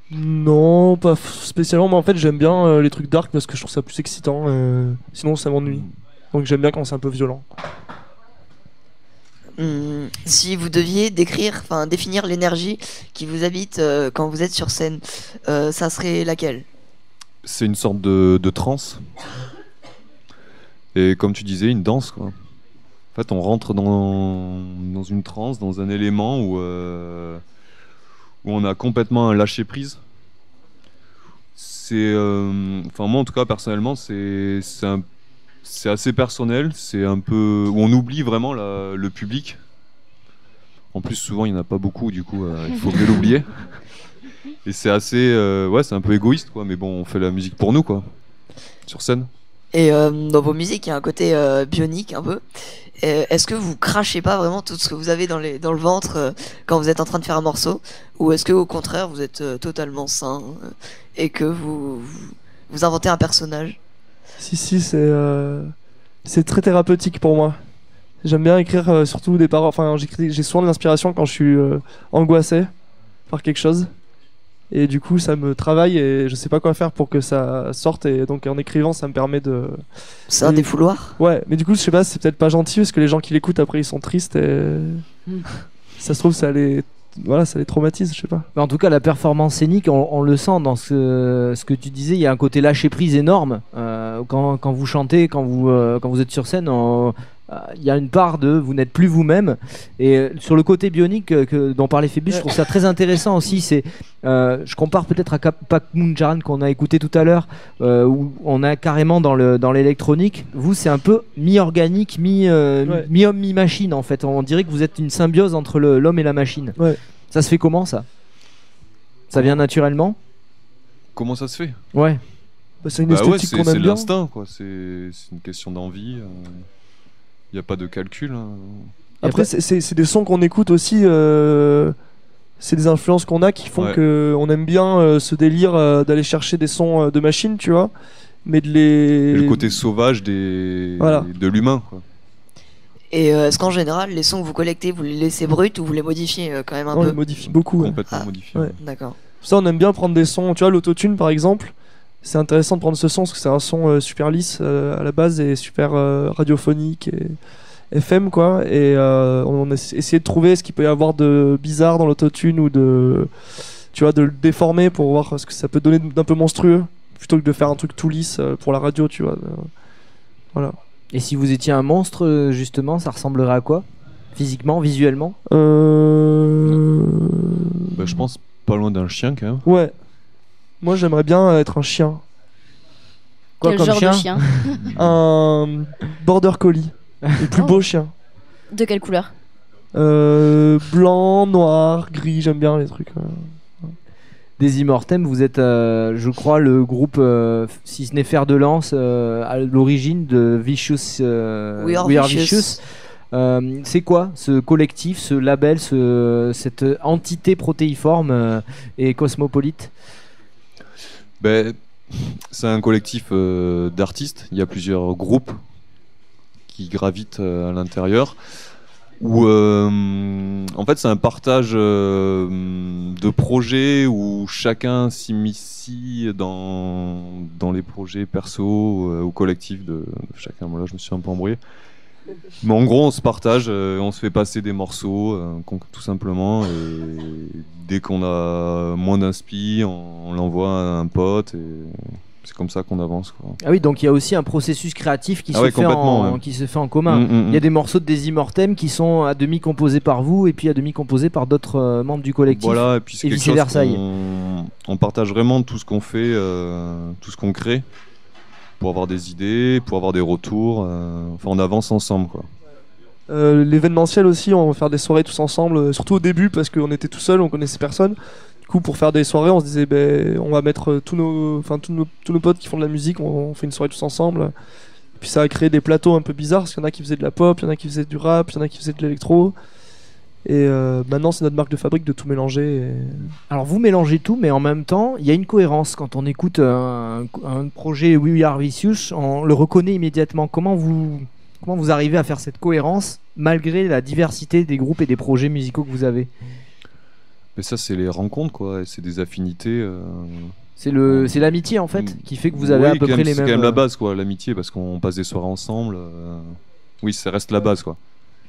Non, pas spécialement, mais en fait j'aime bien les trucs dark parce que je trouve ça plus excitant, sinon ça m'ennuie. Donc j'aime bien quand c'est un peu violent. Si vous deviez définir l'énergie qui vous habite quand vous êtes sur scène, ça serait laquelle ? C'est une sorte de transe. Et comme tu disais, une danse, quoi. En fait, on rentre dans une transe, dans un élément où on a complètement un lâcher prise. C'est, moi en tout cas personnellement, c'est assez personnel. C'est un peu où on oublie vraiment le public. En plus, souvent il n'y en a pas beaucoup, du coup, il faut bien l'oublier. Et c'est assez, c'est un peu égoïste, quoi. Mais bon, on fait la musique pour nous, quoi, sur scène. Et dans vos musiques, il y a un côté bionique un peu. Est-ce que vous crachez pas vraiment tout ce que vous avez dans le ventre quand vous êtes en train de faire un morceau, ou est-ce que au contraire vous êtes totalement sain et que vous inventez un personnage? Si, c'est très thérapeutique pour moi. J'aime bien écrire surtout des paroles. Enfin, j'ai souvent de l'inspiration quand je suis angoissé par quelque chose. Et du coup, ça me travaille et je sais pas quoi faire pour que ça sorte. Et donc, en écrivant, ça me permet de. C'est un défouloir. Ouais, mais du coup, je sais pas, c'est peut-être pas gentil parce que les gens qui l'écoutent après ils sont tristes et. Ça se trouve, ça les traumatise, je sais pas. Mais en tout cas, la performance scénique, on le sent dans ce que tu disais. Il y a un côté lâcher prise énorme quand vous chantez, quand vous êtes sur scène. Il y a une part de vous n'êtes plus vous-même. Et sur le côté bionique dont parlait Phébus, je trouve ça très intéressant aussi. Je compare peut-être à Pak Moon-Jaran qu'on a écouté tout à l'heure, où on a carrément dans l'électronique. Vous, c'est un peu mi-organique, mi-homme, mi-machine en fait. On dirait que vous êtes une symbiose entre l'homme et la machine. Ouais. Ça se fait comment ça vient naturellement? Comment ça se fait? Ouais. Bah, c'est une esthétique qu'on aime bien. C'est l'instinct, quoi. C'est une question d'envie. Il n'y a pas de calcul. Hein. Après, c'est des sons qu'on écoute aussi. C'est des influences qu'on a qui font qu'on aime bien ce délire d'aller chercher des sons de machine, tu vois. Mais de les. Et le côté sauvage de l'humain, quoi. Et est-ce qu'en général, les sons que vous collectez, vous les laissez bruts ou vous les modifiez quand même un peu? On les modifie beaucoup. Complètement modifié. Ouais. D'accord. Ça, on aime bien prendre des sons. Tu vois, l'autotune par exemple. C'est intéressant de prendre ce son parce que c'est un son super lisse à la base et super radiophonique et FM quoi. Et on a essayé de trouver ce qu'il peut y avoir de bizarre dans l'autotune ou de le déformer pour voir ce que ça peut donner d'un peu monstrueux plutôt que de faire un truc tout lisse pour la radio, tu vois. Voilà. Et si vous étiez un monstre, justement, ça ressemblerait à quoi? Physiquement, visuellement? Bah, je pense pas loin d'un chien quand même. Ouais. Moi, j'aimerais bien être un chien. Quoi Quel comme genre chien de chien? Un border collie. Le plus beau chien. De quelle couleur? Blanc, noir, gris, j'aime bien les trucs. Des Immortem, vous êtes, je crois, le groupe, si ce n'est fer de lance, à l'origine de Vicious. We Are Vicious. C'est quoi ce collectif, ce label, cette entité protéiforme et cosmopolite? C'est un collectif d'artistes. Il y a plusieurs groupes qui gravitent à l'intérieur. Où en fait c'est un partage de projets où chacun s'immiscie dans les projets perso ou collectifs de chacun. Bon, là je me suis un peu embrouillé. Mais en gros on se partage, on se fait passer des morceaux tout simplement, et dès qu'on a moins d'inspi on l'envoie à un pote et c'est comme ça qu'on avance, quoi. Ah oui, donc il y a aussi un processus créatif qui, ouais, qui se fait en commun. Il y a des morceaux de des Immortem qui sont à demi composés par vous et puis à demi composés par d'autres membres du collectif. Voilà, et puis c'est et quelque vice chose versa. on partage vraiment tout ce qu'on fait, tout ce qu'on crée, pour avoir des idées, pour avoir des retours. Enfin, on avance ensemble, quoi. L'événementiel aussi, on va faire des soirées tous ensemble, surtout au début parce qu'on était tout seul, on connaissait personne. Du coup, pour faire des soirées, on se disait, on va mettre tous nos potes qui font de la musique, on fait une soirée tous ensemble. Et puis ça a créé des plateaux un peu bizarres, parce qu'il y en a qui faisaient de la pop, il y en a qui faisaient du rap, il y en a qui faisaient de l'électro. Et maintenant, c'est notre marque de fabrique de tout mélanger. Alors vous mélangez tout, mais en même temps, il y a une cohérence. Quand on écoute un projet We Are Vicious, on le reconnaît immédiatement. Comment vous arrivez à faire cette cohérence malgré la diversité des groupes et des projets musicaux que vous avez? Mais ça, c'est les rencontres, quoi. C'est des affinités. C'est l'amitié, en fait, qui fait que vous avez à peu près les mêmes. C'est quand même la base, quoi, l'amitié, parce qu'on passe des soirées ensemble. Oui, ça reste la base, quoi.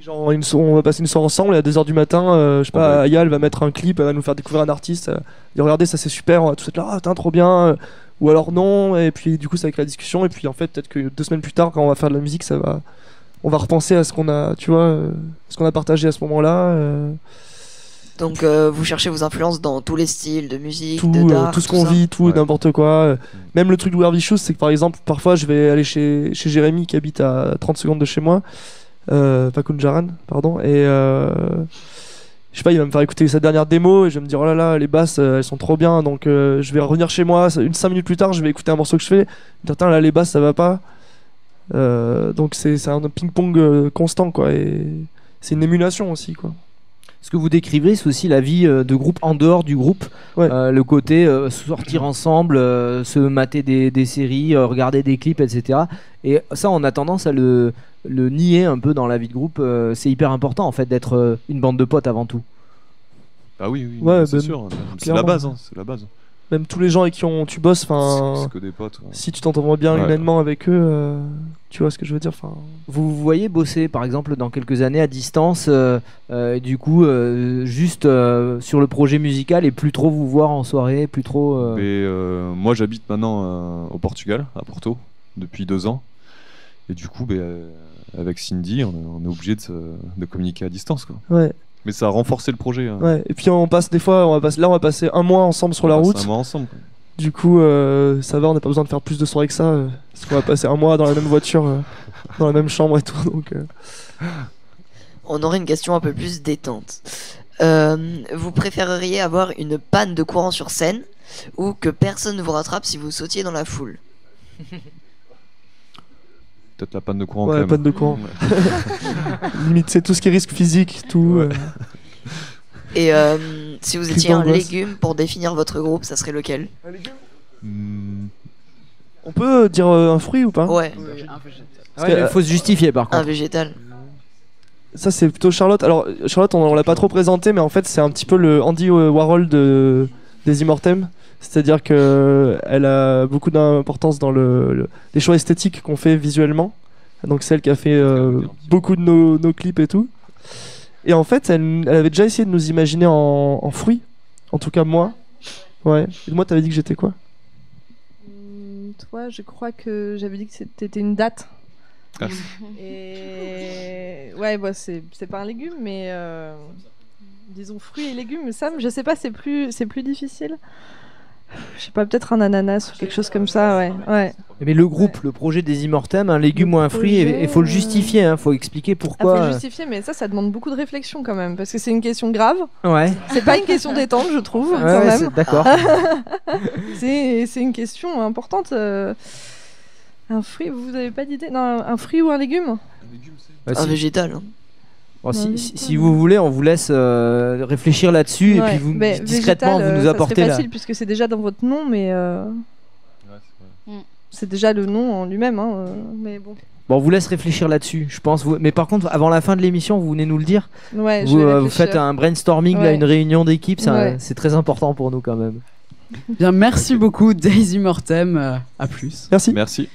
Genre, on va passer une soirée ensemble et à 2h du matin, je sais pas, Aya, elle va mettre un clip, elle va nous faire découvrir un artiste. Et regardez, ça c'est super, on va tous être là, ah, putain, trop bien. Ou alors non, et puis du coup, c'est avec la discussion. Et puis en fait, peut-être que 2 semaines plus tard, quand on va faire de la musique, on va repenser à ce qu'on a, tu vois, ce qu'on a partagé à ce moment-là. Donc vous cherchez vos influences dans tous les styles de musique, d'art, tout ce qu'on vit, tout, n'importe quoi. Même le truc de We Are Vicious, c'est que par exemple, parfois je vais aller chez Jérémy qui habite à 30 secondes de chez moi, Pakunjaran, pardon, et je sais pas, il va me faire écouter sa dernière démo et je vais me dire oh là là, les basses elles sont trop bien, donc je vais revenir chez moi, 5 minutes plus tard, je vais écouter un morceau que je fais, dire tiens là les basses ça va pas. Donc c'est un ping-pong constant, quoi, et c'est une émulation aussi, quoi. Ce que vous décrivez, c'est aussi la vie de groupe en dehors du groupe. Le côté sortir ensemble, se mater des séries, regarder des clips, etc. Et ça, on a tendance à le nier un peu dans la vie de groupe. C'est hyper important, en fait, d'être une bande de potes avant tout. Ah oui, c'est ben, sûr. C'est la base, c'est la base. Même tous les gens avec qui tu bosses, c'est que des potes. Ouais. Si tu t'entends bien humainement avec eux, tu vois ce que je veux dire. Vous voyez bosser, par exemple, dans quelques années à distance, du coup, juste sur le projet musical et plus trop vous voir en soirée, plus trop. Moi, j'habite maintenant au Portugal, à Porto, depuis 2 ans. Et du coup, avec Cindy, on est obligé de communiquer à distance, quoi. Ouais. Mais ça a renforcé le projet. Hein. Ouais. Et puis on passe des fois, on va passer 1 mois ensemble sur la route. 1 mois ensemble. Quoi. Du coup, ça va, on n'a pas besoin de faire plus de soirées que ça. Parce qu'on va passer 1 mois dans la même voiture, dans la même chambre et tout. Donc, On aurait une question un peu plus détente. Vous préféreriez avoir une panne de courant sur scène ou que personne ne vous rattrape si vous sautiez dans la foule? Peut-être la panne de courant. Ouais, quand même. Panne de courant. Limite, c'est tout ce qui est risque physique, tout. Ouais. Et si vous étiez un légume pour définir votre groupe, ça serait lequel? Un légume On peut dire un fruit ou pas? Ouais. Il faut se justifier par contre. Un végétal. Ça c'est plutôt Charlotte. Alors Charlotte on l'a pas trop présenté, mais en fait c'est un petit peu le Andy Warhol des Immortem. C'est-à-dire qu'elle a beaucoup d'importance dans les choix esthétiques qu'on fait visuellement. Donc celle qui a fait beaucoup de nos clips et tout. Et en fait, elle avait déjà essayé de nous imaginer en fruits. En tout cas, moi. Ouais. Et moi, t'avais dit que j'étais quoi? Toi, je crois que j'avais dit que t'étais une date. Ah. Et ouais, bah, c'est pas un légume, mais disons fruits et légumes. Sam, je sais pas, c'est plus difficile. Je sais pas, peut-être un ananas ou quelque chose comme ça, ouais. Mais le groupe, le projet des Immortem, un légume ou un fruit, il faut le justifier, il faut expliquer pourquoi. Il faut justifier, mais ça demande beaucoup de réflexion quand même, parce que c'est une question grave. Ouais. C'est pas une question détente, je trouve, Ouais, quand même. D'accord. c'est une question importante. Un fruit, vous avez pas d'idée? Non, un fruit ou un légume? Un végétal. Hein. Bon, si vous voulez, on vous laisse réfléchir là-dessus et puis vous discrètement végétal, vous nous ça apportez serait là. facile puisque c'est déjà dans votre nom, mais c'est déjà le nom en lui-même. Hein, mais bon. Bon, on vous laisse réfléchir là-dessus, je pense. Mais par contre, avant la fin de l'émission, vous venez nous le dire. Ouais, vous faites un brainstorming, là, une réunion d'équipe, c'est très important pour nous quand même. Bien, merci beaucoup Daisy Mortem. À plus. Merci.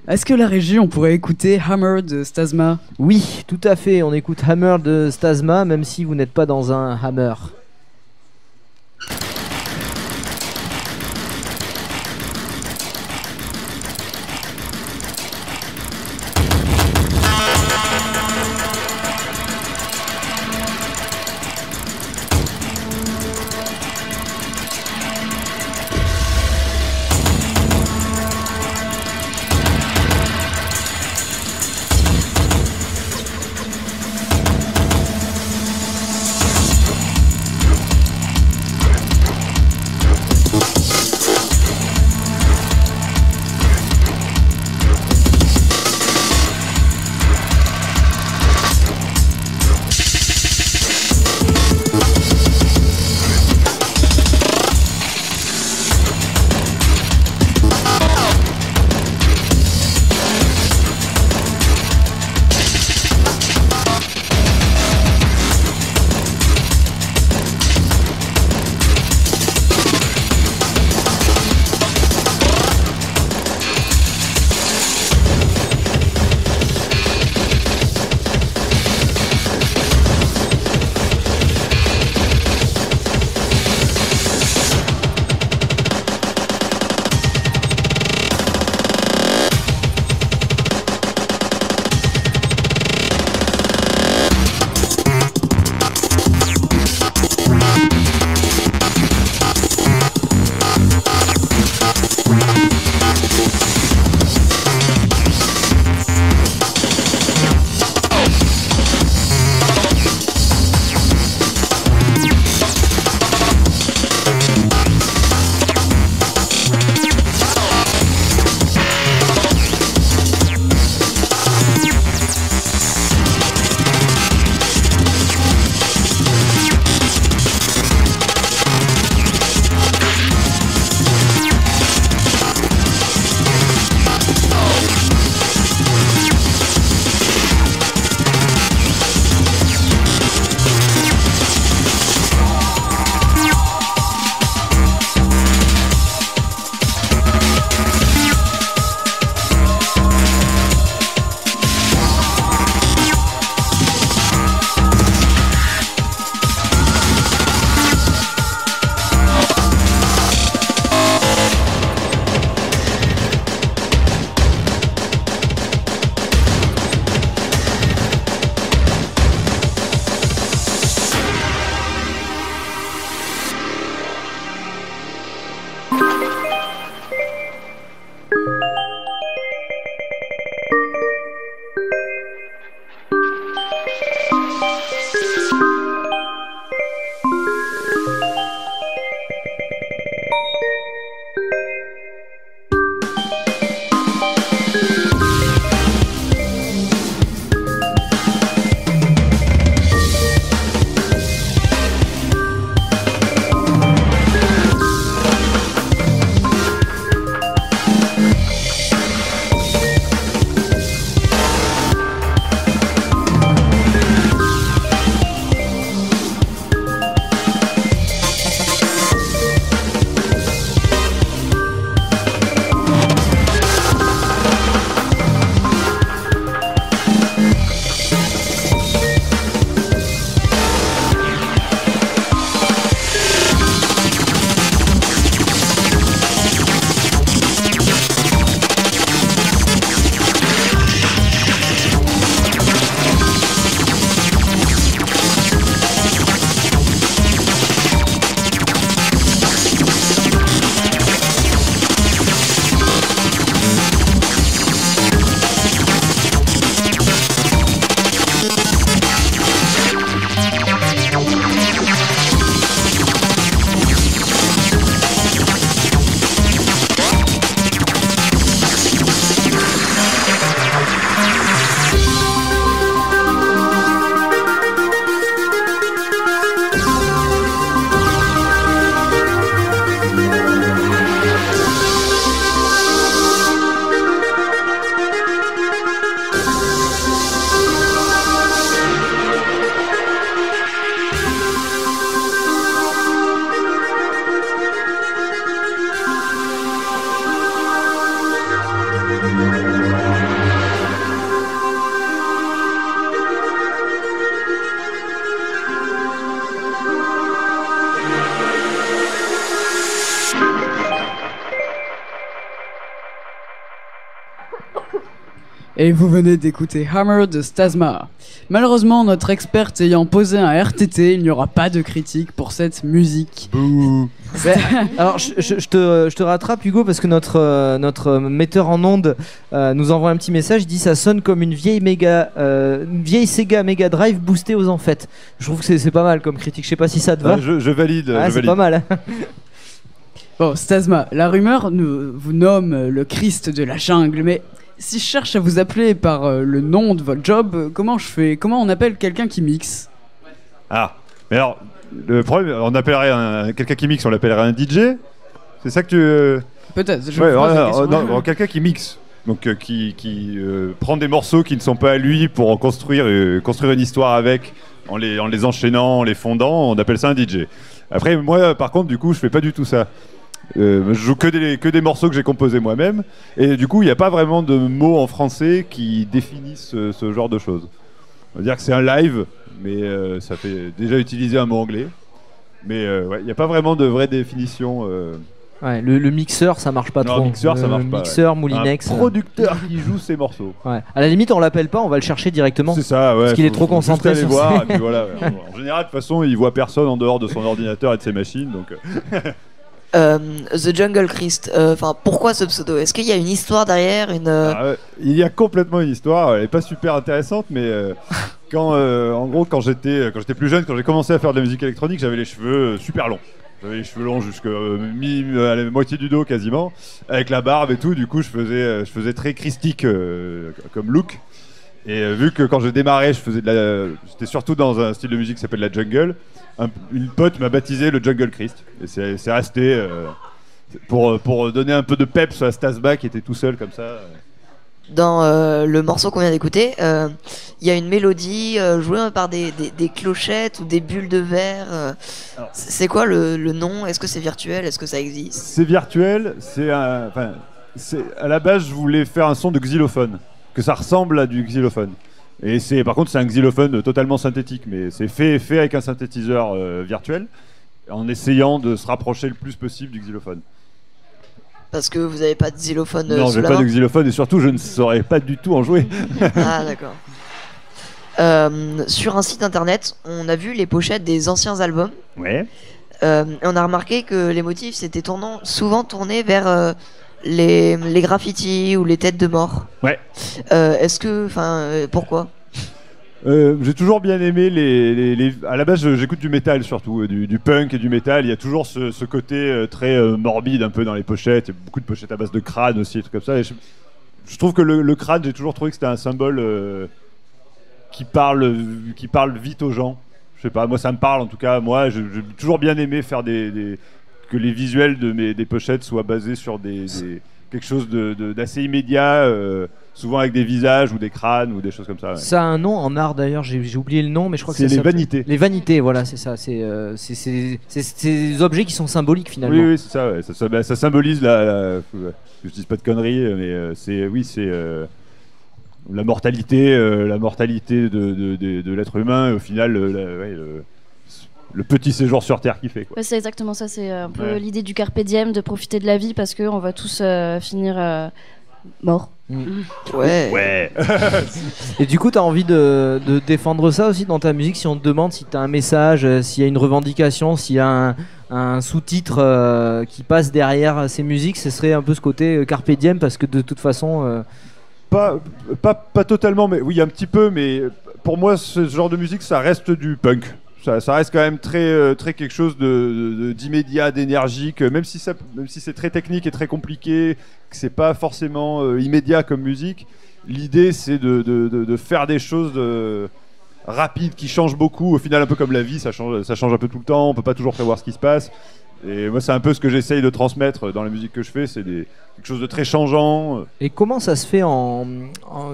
Est-ce que la régie, on pourrait écouter Hammer de Stasma? Oui, tout à fait. On écoute Hammer de Stasma, même si vous n'êtes pas dans un Hammer. Et vous venez d'écouter Hammer de Stasma. Malheureusement, notre experte ayant posé un RTT, il n'y aura pas de critique pour cette musique. Alors, je te rattrape, Hugo, parce que notre metteur en ondes nous envoie un petit message. Il dit ça sonne comme une vieille Sega Mega Drive boostée aux enfêtes. Je trouve que c'est pas mal comme critique. Je sais pas si ça te va. Je valide. Ah, c'est pas mal. Bon, Stasma, la rumeur vous nomme le Christ de la jungle, mais si je cherche à vous appeler par le nom de votre job, comment je fais? Comment on appelle quelqu'un qui mixe? Ah, mais alors, le problème, on appellerait quelqu'un qui mixe, on l'appellerait un DJ. C'est ça que tu... Peut-être, je ouais, vous pose la question. non, quelqu'un qui mixe. Donc qui prend des morceaux qui ne sont pas à lui pour en construire une histoire avec, en les enchaînant, en les fondant, on appelle ça un DJ. Après, moi, par contre, du coup, je fais pas du tout ça. Je joue que des morceaux que j'ai composés moi-même, et du coup il n'y a pas vraiment de mots en français qui définissent ce genre de choses. On va dire que c'est un live, mais ça fait déjà utiliser un mot anglais, mais il n'y a pas vraiment de vraie définition. Ouais, le mixeur ça marche pas non, trop. Mixeur, ça marche pas. Mixeur, Moulinex. Un producteur qui joue ses morceaux. Ouais. À la limite on l'appelle pas, on va le chercher directement. C'est ça, ouais. Parce qu'il est trop concentré aller sur voir. ses... Et puis voilà, ouais. En général, de toute façon, il voit personne en dehors de son ordinateur et de ses machines, donc. The Jungle Christ, pourquoi ce pseudo? Est-ce qu'il y a une histoire derrière Il y a complètement une histoire, elle est pas super intéressante, mais en gros, quand j'étais plus jeune, quand j'ai commencé à faire de la musique électronique, j'avais les cheveux super longs. J'avais les cheveux longs jusqu'à à la moitié du dos quasiment, avec la barbe et tout. Du coup, je faisais très christique comme look. Et vu que quand j'ai démarré, j'étais surtout dans un style de musique qui s'appelle la jungle. Une pote m'a baptisé le Jungle Christ. Et c'est resté pour donner un peu de peps à Stasma qui était tout seul comme ça. Dans le morceau qu'on vient d'écouter, il y a une mélodie jouée par des clochettes ou des bulles de verre. C'est quoi le nom? Est-ce que c'est virtuel? Est-ce que ça existe? C'est virtuel. À la base, je voulais faire un son de xylophone, que ça ressemble à du xylophone. Et par contre, c'est un xylophone totalement synthétique, mais c'est fait avec un synthétiseur virtuel, en essayant de se rapprocher le plus possible du xylophone. Parce que vous n'avez pas de xylophone Non, sous j'ai la pas main de xylophone et surtout, je ne saurais pas du tout en jouer. Ah, d'accord. Sur un site internet, on a vu les pochettes des anciens albums. Ouais. On a remarqué que les motifs s'étaient souvent tournés vers les graffitis ou les têtes de mort. Ouais. Pourquoi? J'ai toujours bien aimé à la base, j'écoute du métal surtout, du punk et du métal. Il y a toujours ce côté très morbide un peu dans les pochettes. Il y a beaucoup de pochettes à base de crâne aussi, des trucs comme ça. Et je trouve que le crâne, j'ai toujours trouvé que c'était un symbole qui parle vite aux gens. Je sais pas, moi ça me parle en tout cas. Moi, j'ai toujours bien aimé faire que les visuels des pochettes soient basés sur quelque chose d'assez immédiat. Souvent avec des visages ou des crânes ou des choses comme ça. Ouais. Ça a un nom en art d'ailleurs, j'ai oublié le nom, mais je crois que c'est les vanités. Les vanités, voilà, c'est ça. C'est des objets qui sont symboliques finalement. Oui, c'est ça. Ouais. Ça symbolise que je dise pas de conneries, mais c'est la mortalité de l'être humain. Et au final, le petit séjour sur Terre qu'il fait. Quoi. Ouais, c'est exactement ça. C'est un peu l'idée du carpe diem, de profiter de la vie parce qu'on va tous finir morts. Ouais. Et du coup, t'as envie de défendre ça aussi dans ta musique? Si on te demande si t'as un message, s'il y a une revendication, s'il y a un sous-titre qui passe derrière ces musiques, ce serait un peu ce côté carpe diem parce que de toute façon... Pas totalement, mais oui, un petit peu, mais pour moi, ce genre de musique, ça reste du punk. Ça reste quand même très quelque chose d'immédiat, d'énergique, même si c'est très technique et très compliqué, que c'est pas forcément immédiat comme musique. L'idée, c'est de faire des choses rapides qui changent beaucoup. Au final, un peu comme la vie, ça change un peu tout le temps. On peut pas toujours prévoir ce qui se passe. Et moi, c'est un peu ce que j'essaye de transmettre dans la musique que je fais, c'est quelque chose de très changeant. Et comment ça se fait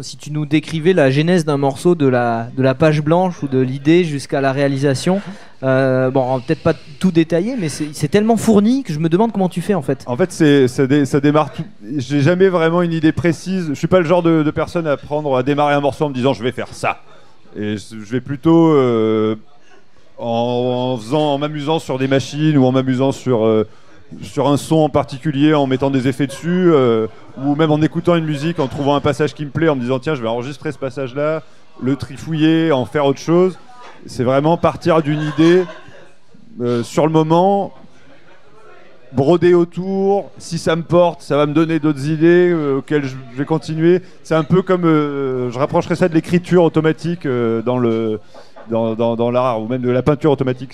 si tu nous décrivais la genèse d'un morceau de la page blanche ou de l'idée jusqu'à la réalisation, peut-être pas tout détaillé, mais c'est tellement fourni que je me demande comment tu fais en fait. En fait, ça démarre j'ai jamais vraiment une idée précise. Je suis pas le genre de personne à démarrer un morceau en me disant je vais faire ça. Et je vais plutôt... en m'amusant sur des machines ou en m'amusant sur sur un son en particulier en mettant des effets dessus, ou même en écoutant une musique, en trouvant un passage qui me plaît, en me disant tiens je vais enregistrer ce passage-là, le trifouiller, en faire autre chose. C'est vraiment partir d'une idée sur le moment, broder autour, si ça me porte, ça va me donner d'autres idées auxquelles je vais continuer. C'est un peu comme, je rapprocherais ça de l'écriture automatique dans l'art, ou même de la peinture automatique.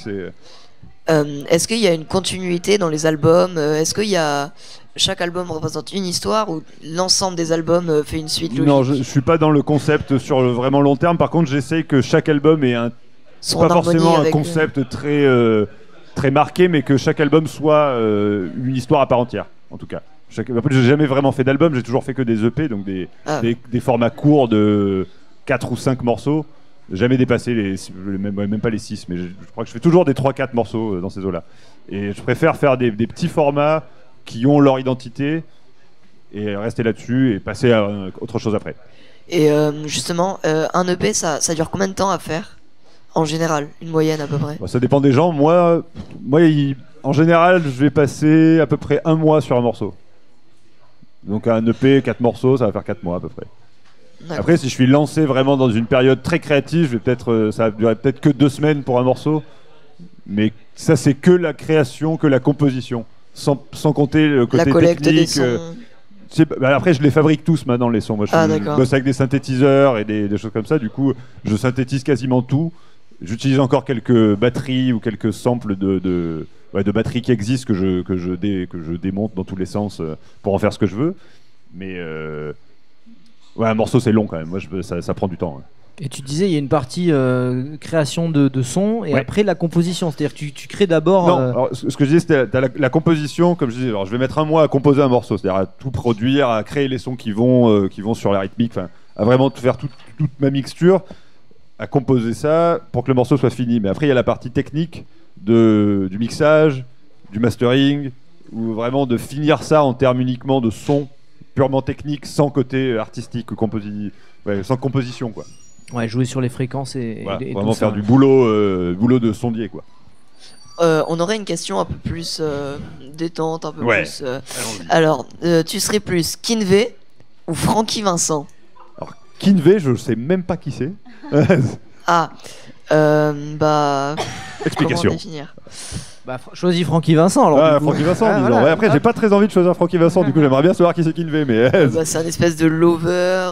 Est-ce qu'il y a une continuité dans les albums? Est-ce qu'il y a... Chaque album représente une histoire ou l'ensemble des albums fait une suite logique? Non, je suis pas dans le concept sur le vraiment long terme. Par contre, j'essaye que chaque album ait pas forcément un concept très marqué, mais que chaque album soit une histoire à part entière, en tout cas. J'ai jamais vraiment fait d'album, j'ai toujours fait que des EP, donc des formats courts de 4 ou 5 morceaux. Jamais dépassé même pas les 6, mais je crois que je fais toujours des 3-4 morceaux dans ces eaux-là. Et je préfère faire des petits formats qui ont leur identité et rester là-dessus et passer à autre chose après. Et justement, un EP, ça dure combien de temps à faire? En général, une moyenne à peu près? Ça dépend des gens. Moi en général, je vais passer à peu près 1 mois sur un morceau. Donc un EP, 4 morceaux, ça va faire 4 mois à peu près. Après, si je suis lancé vraiment dans une période très créative, ça va durer peut-être que 2 semaines pour un morceau. Mais ça, c'est que la création, que la composition. Sans compter le côté collecte technique. des sons. Après, je les fabrique tous maintenant, les sons. Moi, je bosse avec des synthétiseurs et des choses comme ça. Du coup, je synthétise quasiment tout. J'utilise encore quelques batteries ou quelques samples de batteries qui existent que je démonte dans tous les sens pour en faire ce que je veux. Mais un morceau, c'est long quand même. Moi, ça prend du temps. Ouais. Et tu disais, il y a une partie création de son et après la composition. C'est-à-dire que tu crées d'abord... Non, alors, ce que je disais, c'était la composition. Comme je disais, alors, je vais mettre 1 mois à composer un morceau. C'est-à-dire à tout produire, à créer les sons qui vont sur la rythmique, à vraiment faire toute ma mixture, à composer ça pour que le morceau soit fini. Mais après, il y a la partie technique du mixage, du mastering, ou vraiment de finir ça en termes uniquement de son purement technique, sans côté artistique, sans composition, quoi. Ouais, jouer sur les fréquences et vraiment tout faire ça. du boulot de sondier, quoi. On aurait une question un peu plus détente, un peu plus. Alors, tu serais plus Kinvey ou Francky Vincent? Alors, Kinvey, je sais même pas qui c'est. Explication. Comment définir? Choisis Francky Vincent alors. Francky Vincent, disons. Ouais, après, j'ai pas très envie de choisir Francky Vincent, du coup, j'aimerais bien savoir qui c'est Kinvey, mais. C'est un espèce de lover.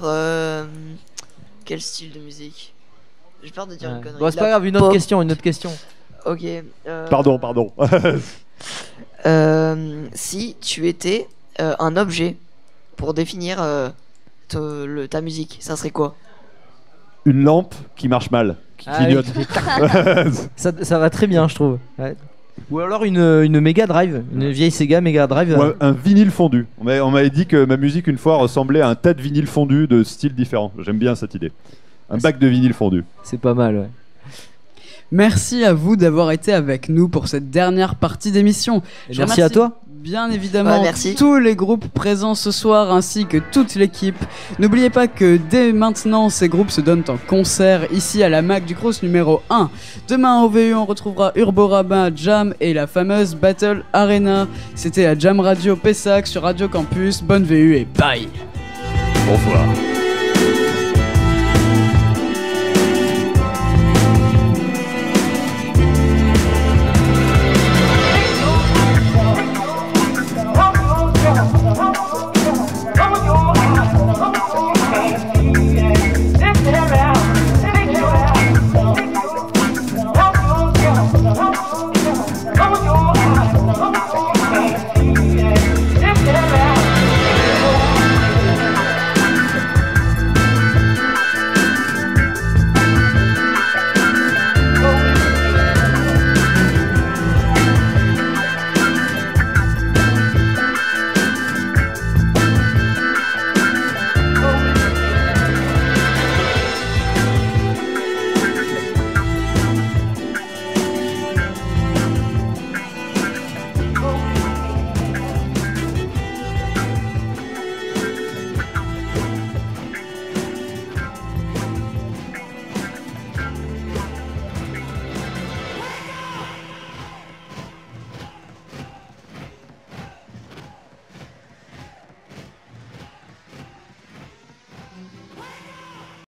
Quel style de musique? J'ai peur de dire une connerie. Bon, c'est pas grave, une autre question. Ok. Pardon. Si tu étais un objet pour définir ta musique, ça serait quoi? Une lampe qui marche mal, qui clignote. Ça va très bien, je trouve. Ouais. Ou alors une Mega Drive, une vieille Sega Mega Drive. Ou un vinyle fondu. On m'avait dit que ma musique une fois ressemblait à un tas de vinyles fondus de styles différents. J'aime bien cette idée. Un bac de vinyle fondu. C'est pas mal, ouais. Merci à vous d'avoir été avec nous pour cette dernière partie d'émission. Merci à toi. Bien évidemment, merci. Tous les groupes présents ce soir ainsi que toute l'équipe. N'oubliez pas que dès maintenant, ces groupes se donnent en concert ici à la Mac du Cross numéro 1. Demain au VU, on retrouvera Urborama, Jam et la fameuse Battle Arena. C'était à Jam Radio Pessac sur Radio Campus. Bonne VU et bye. Bonsoir.